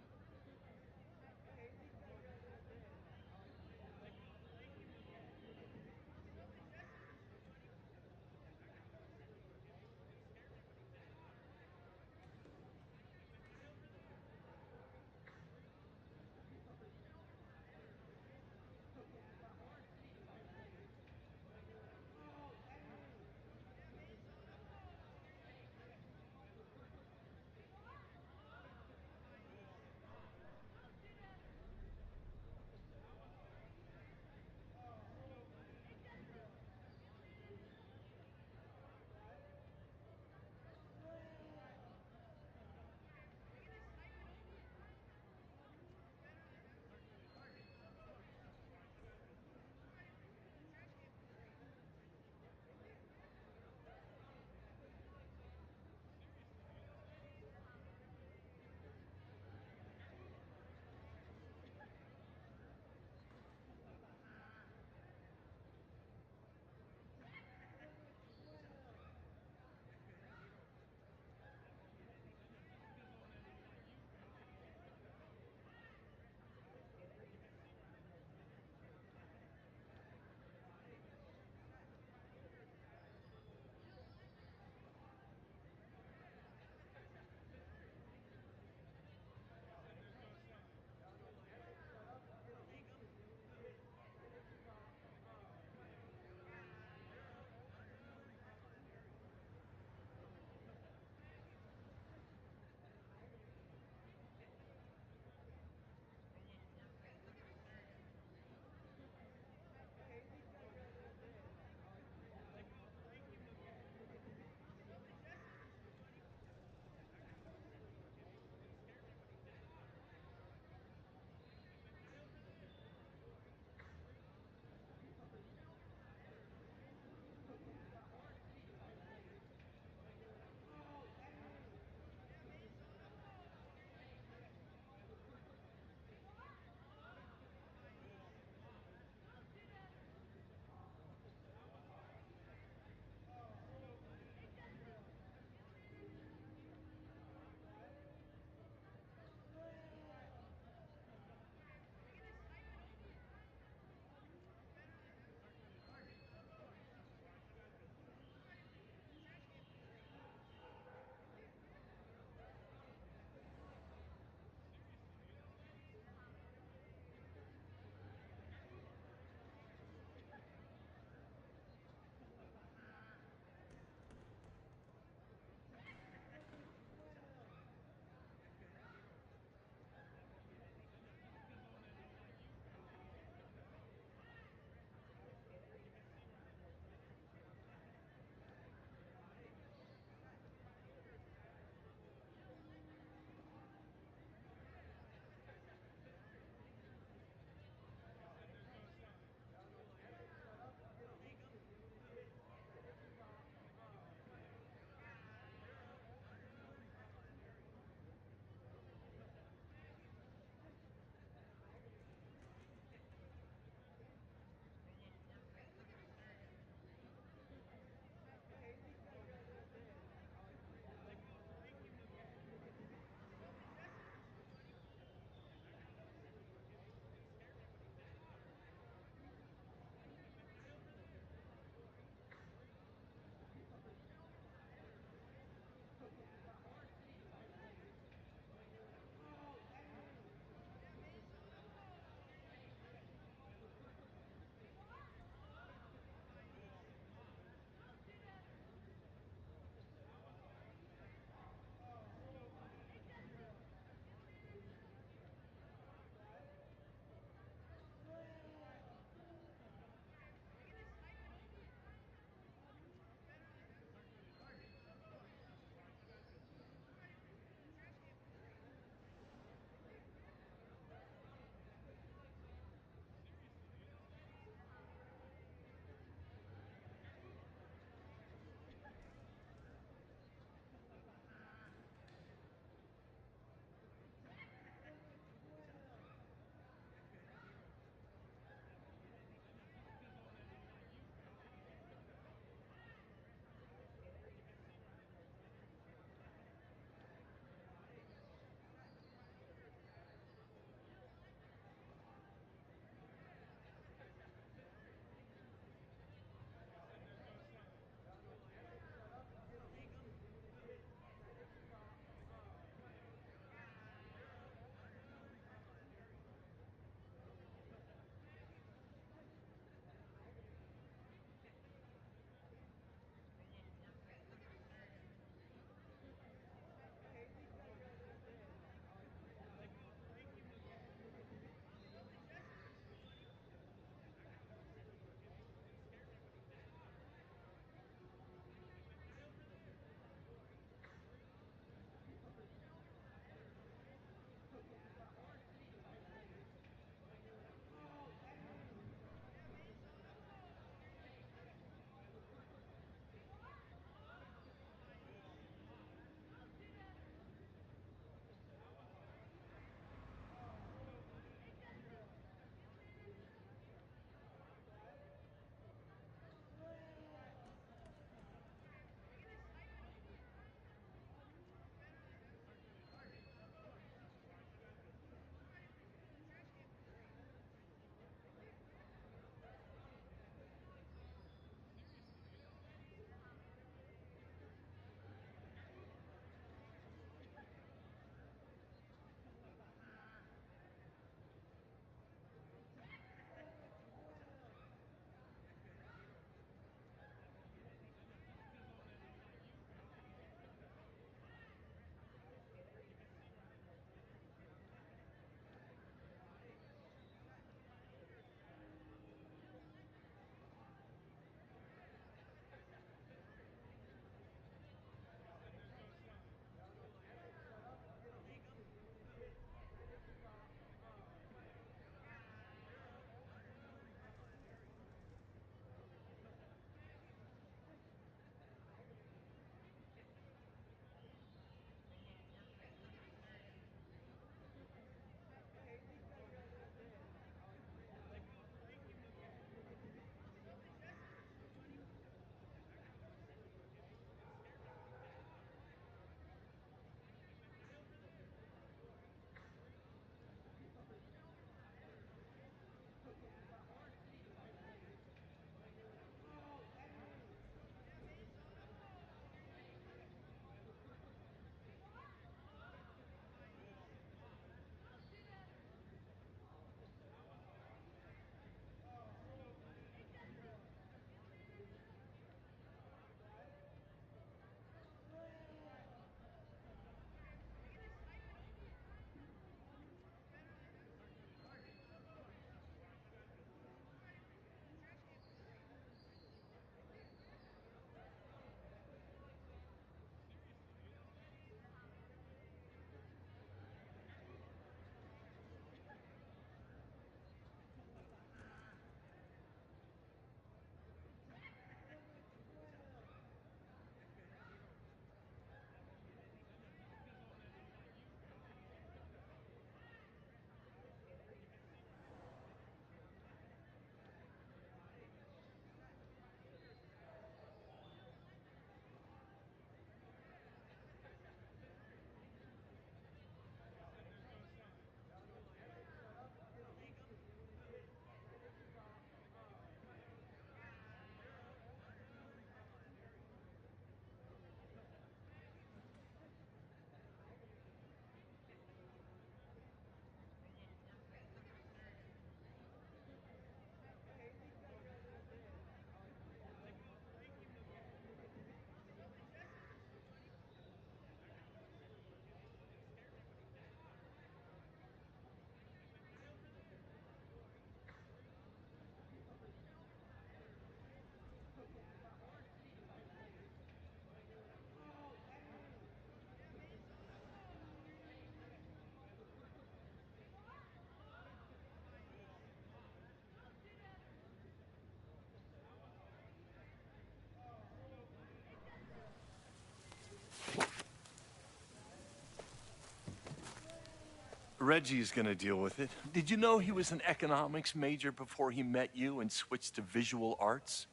Reggie's gonna deal with it. Did you know he was an economics major before he met you and switched to visual arts?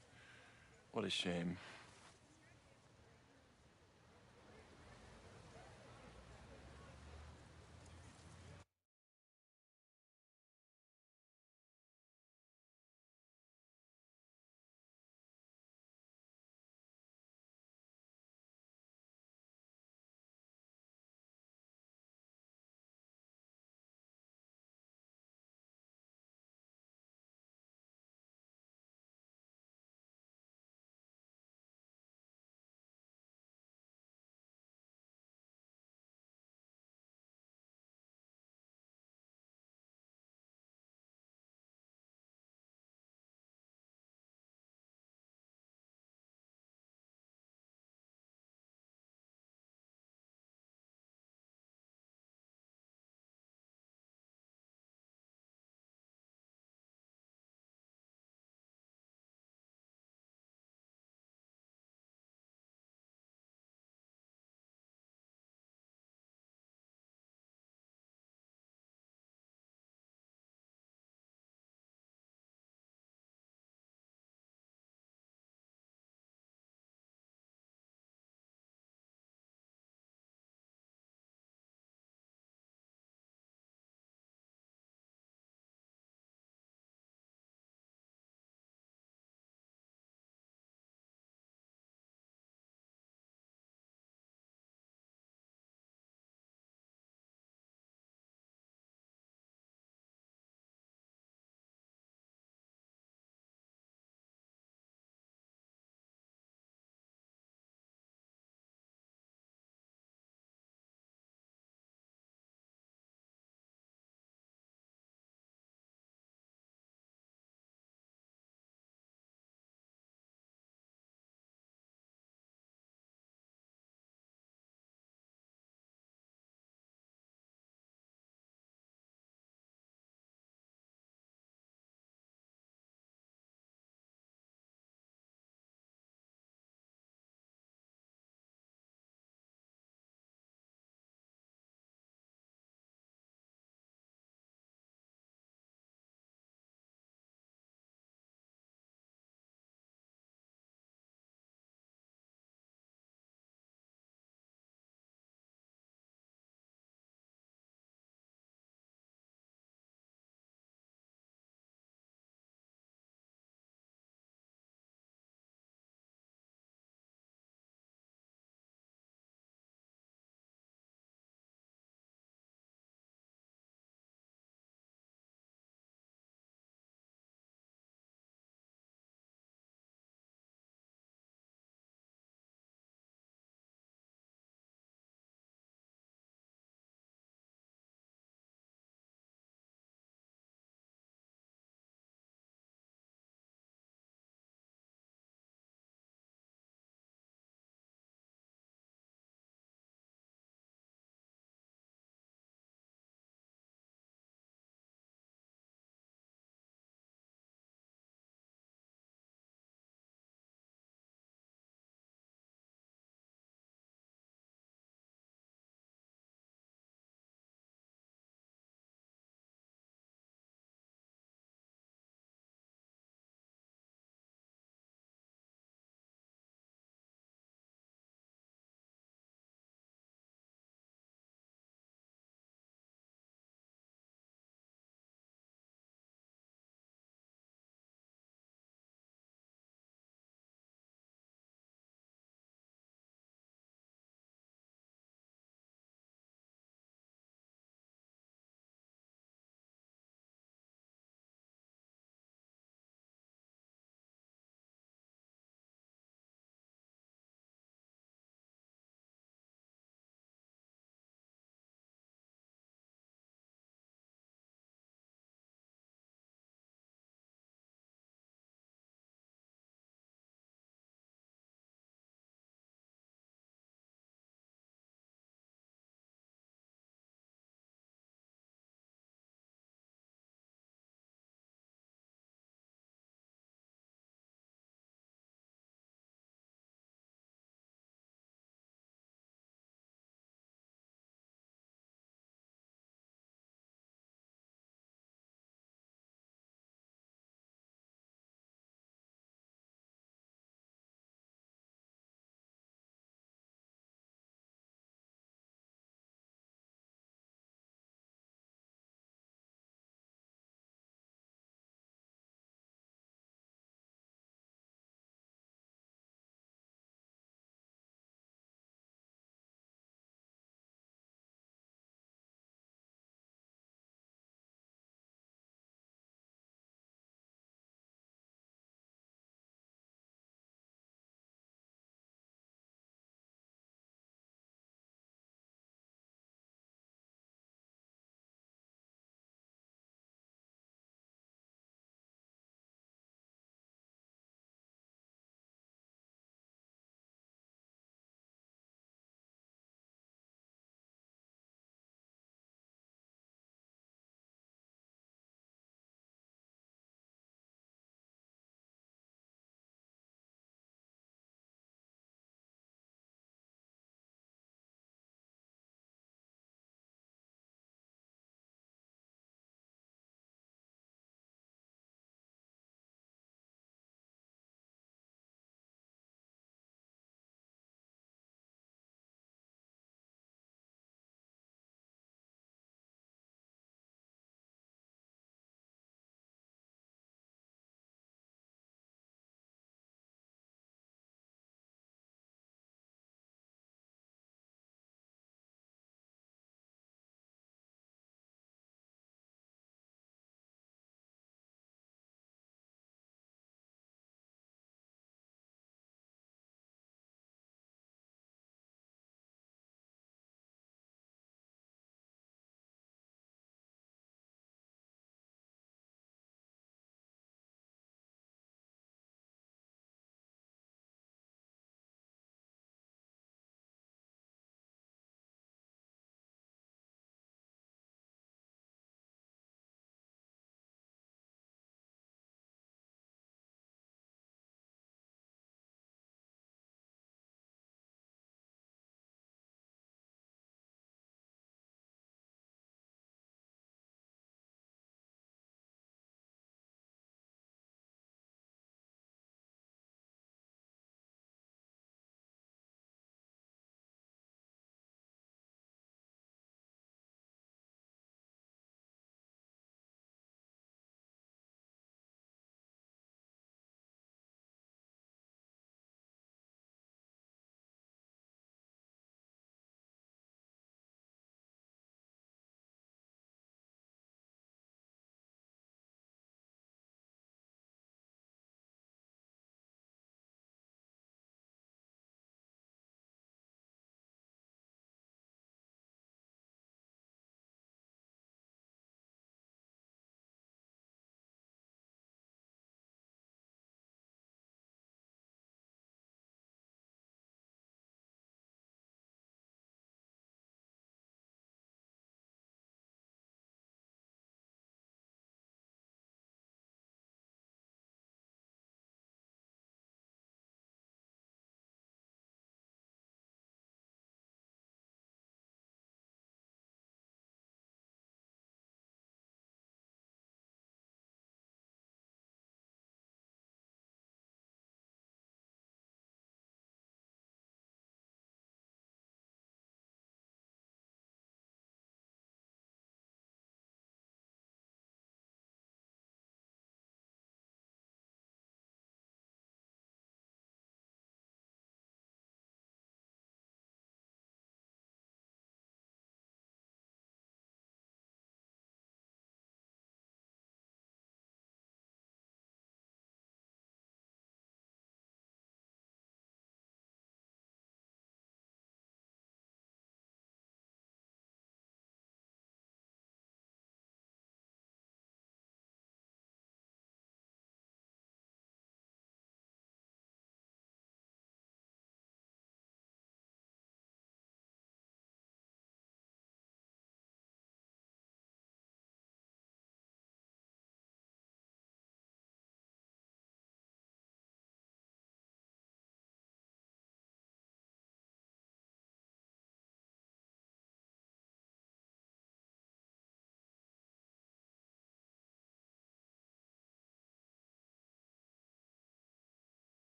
What a shame.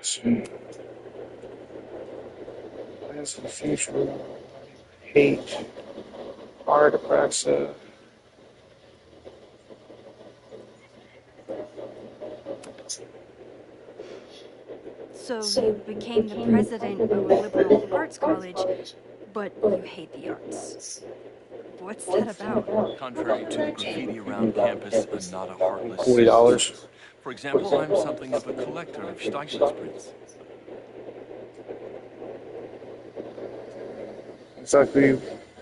Plans for the future. Hate. Hard 𝓫𝓲𝓰𝓫𝓮𝓷. So you became the president of a liberal arts college, but you hate the arts. What's that about? Contrary to the graffiti around campus, I'm not a heartless $40. citizen. For example, I'm something of a collector of Stieglitz prints. Exactly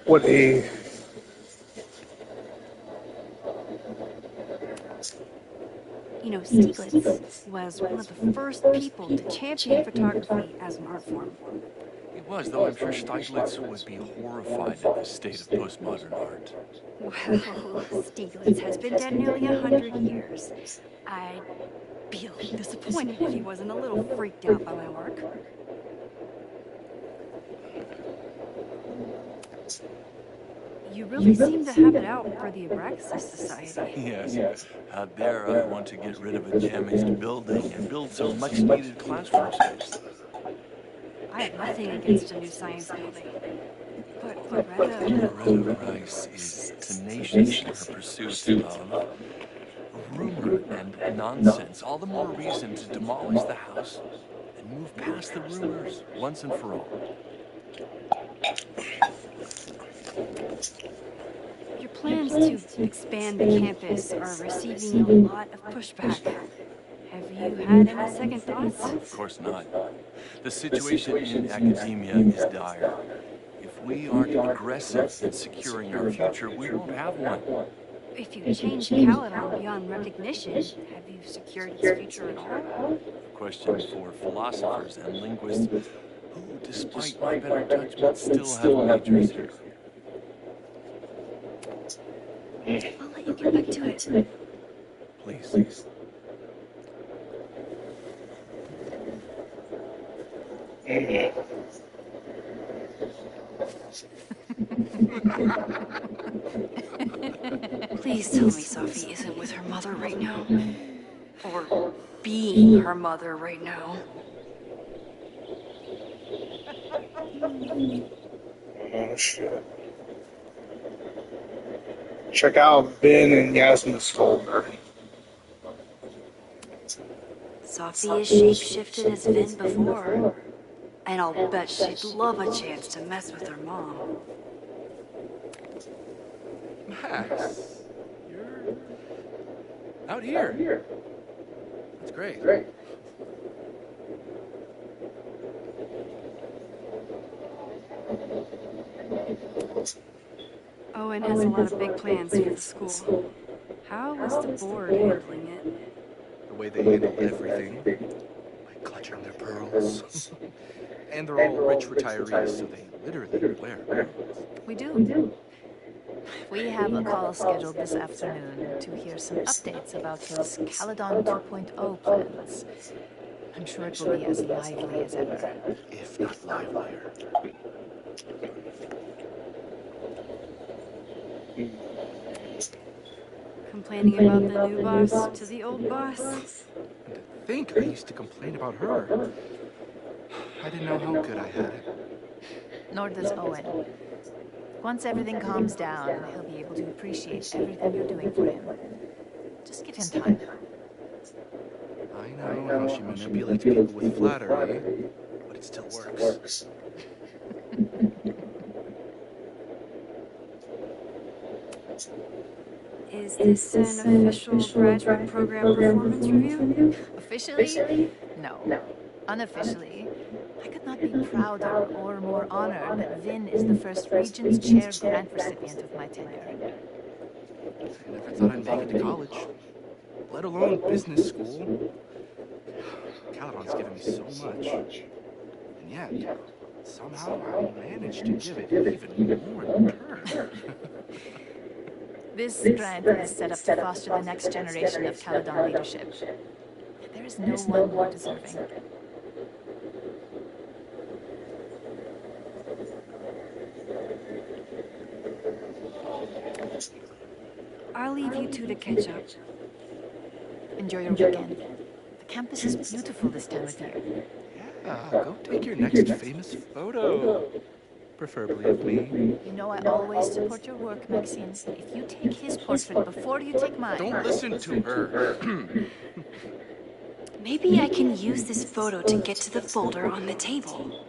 what a You know, Stieglitz was one of the first people to champion photography as an art form. It was, though I'm sure Stieglitz would be horrified at the state of postmodern art. Well, Stieglitz has been dead nearly 100 years. I'd be a little disappointed if he wasn't a little freaked out by my work. You really seem to have it out for the Abraxas Society. Yes, out there I want to get rid of a damaged building and build some much-needed classroom space. I have nothing against a new science building. But Loretta Rice is tenacious in her pursuit of rumor and nonsense. All the more reason to demolish the house and move past the rumors once and for all. Your plans to expand the campus are receiving a lot of pushback. Have you had any second thoughts? Of course not. The situation in academia is dire. If we aren't aggressive in securing our future, we won't have one. If you change 𝓑𝓲𝓰𝓫𝓮𝓷 beyond recognition, have you secured its future at all? A question for philosophers and linguists who, despite my better judgment, still have majors here. I'll let you get back to it. Please. Please tell me Sophie isn't with her mother right now. Or being her mother right now. oh shit. Check out Ben and Yasmin's folder. Sophie is shape-shifted as Vin before. And I'll bet she'd love a chance to mess with her mom. Max, you're out here. That's great. Owen has a lot of big plans for the school. How is the board handling it? The way they handle everything, by clutching their pearls. And they're all rich retirees, so they literally wear pearls. We do. We have a call scheduled this afternoon to hear some updates about his 𝓑𝓲𝓰𝓫𝓮𝓷 2.0 plans. I'm sure it will be as lively as ever. If not livelier. Complaining about the new boss to the old boss? And to think I used to complain about her. I didn't know how good I had it. Nor does Owen. Once everything calms down, he'll be able to appreciate everything you're doing for him. Just give him time. I know how she manipulates people with flattery, but it still works. Is this an official graduate program performance review? Officially? No. Unofficially, I could not be prouder or more honored that Vin is the first Regents Chair grant recipient of my tenure. I never thought I'd make it to college, let alone business school. 𝓑𝓲𝓰𝓫𝓮𝓷's given me so much, and yet, somehow I managed to give it even more in return. This grant is set up to foster the next generation of 𝓑𝓲𝓰 leadership. There is no one more deserving. I'll leave you two to catch up. Enjoy your weekend. The campus is beautiful this time of year. Yeah, go take your next famous photo. Preferably of me. You know I always support your work, Maxine. If you take his portrait before you take mine... Don't listen to her. Maybe I can use this photo to get to the folder on the table.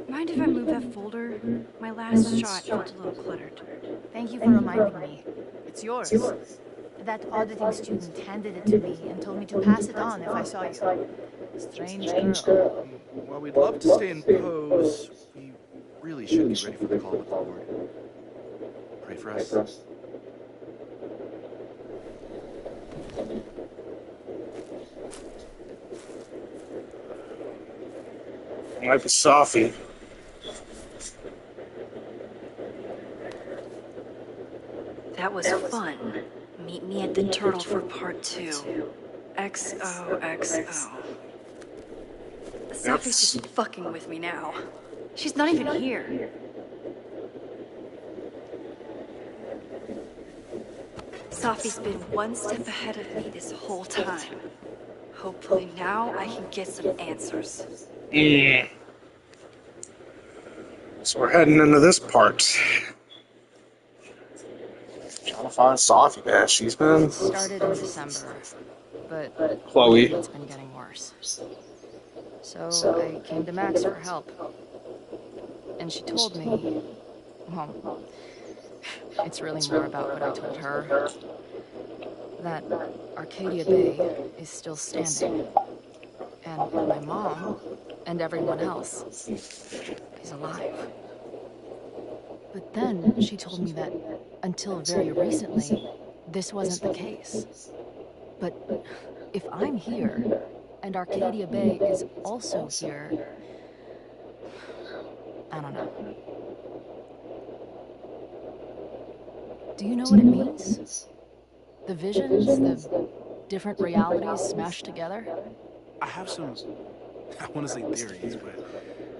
Mind if I move that folder? My last shot felt a little cluttered. Thank you for reminding me. It's yours. That auditing student handed it to me and told me to pass it on if I saw you. Strange girl. While we'd love to stay in pose, we really should be ready for the call with the board. Pray for us. Might be Sophie. That was fun. Meet me at the Turtle for part 2. XOXO. Sophie's just fucking with me now. She's not even here. Sophie's been one step ahead of me this whole time. Hopefully now I can get some answers. Yeah. So we're heading into this part. Trying to find Sophie, man. She's been... Started in December, but Chloe. It's been getting worse. So I came to Max for help. And she told me, well, it's really more about what I told her, that Arcadia Bay is still standing. And my mom and everyone else is alive. But then she told me that until very recently, this wasn't the case. But if I'm here, and Arcadia Bay is also here, I don't know. Do you know what it means? The visions, the different realities smashed together? I have some, I want to say theories, but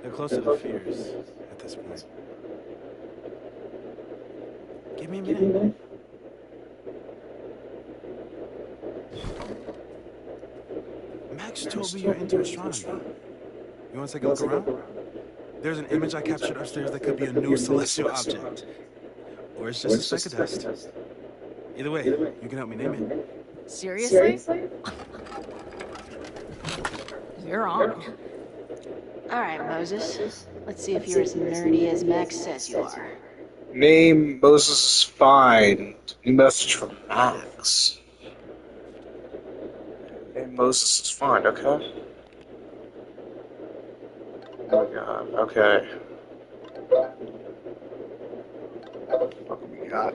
they're closer to fears at this point. Give me a minute. Max told me you're into astronomy. You want to take a look around? There's an image I captured upstairs that could be a new celestial object. Or it's just a speck of dust. Either way, you can help me name it. Seriously? You're on. Alright, Moses. Let's see if you're as nerdy as Max says you are. Name Moses is fine. New message from Max. Name Moses is fine, okay? Oh my god, okay. What do we got?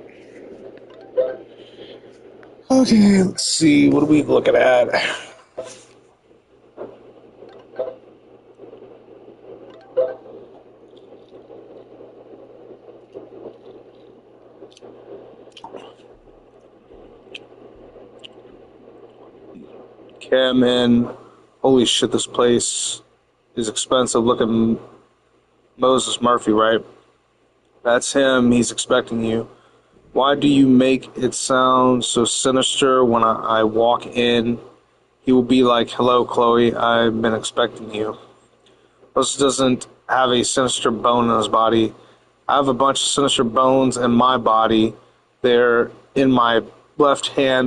Okay, let's see. What are we looking at? Cam in. Holy shit, this place is expensive. Look at Moses Murphy, right? That's him. He's expecting you. Why do you make it sound so sinister when I walk in? He will be like, hello, Chloe. I've been expecting you. Moses doesn't have a sinister bone in his body. I have a bunch of sinister bones in my body. They're in my left hand.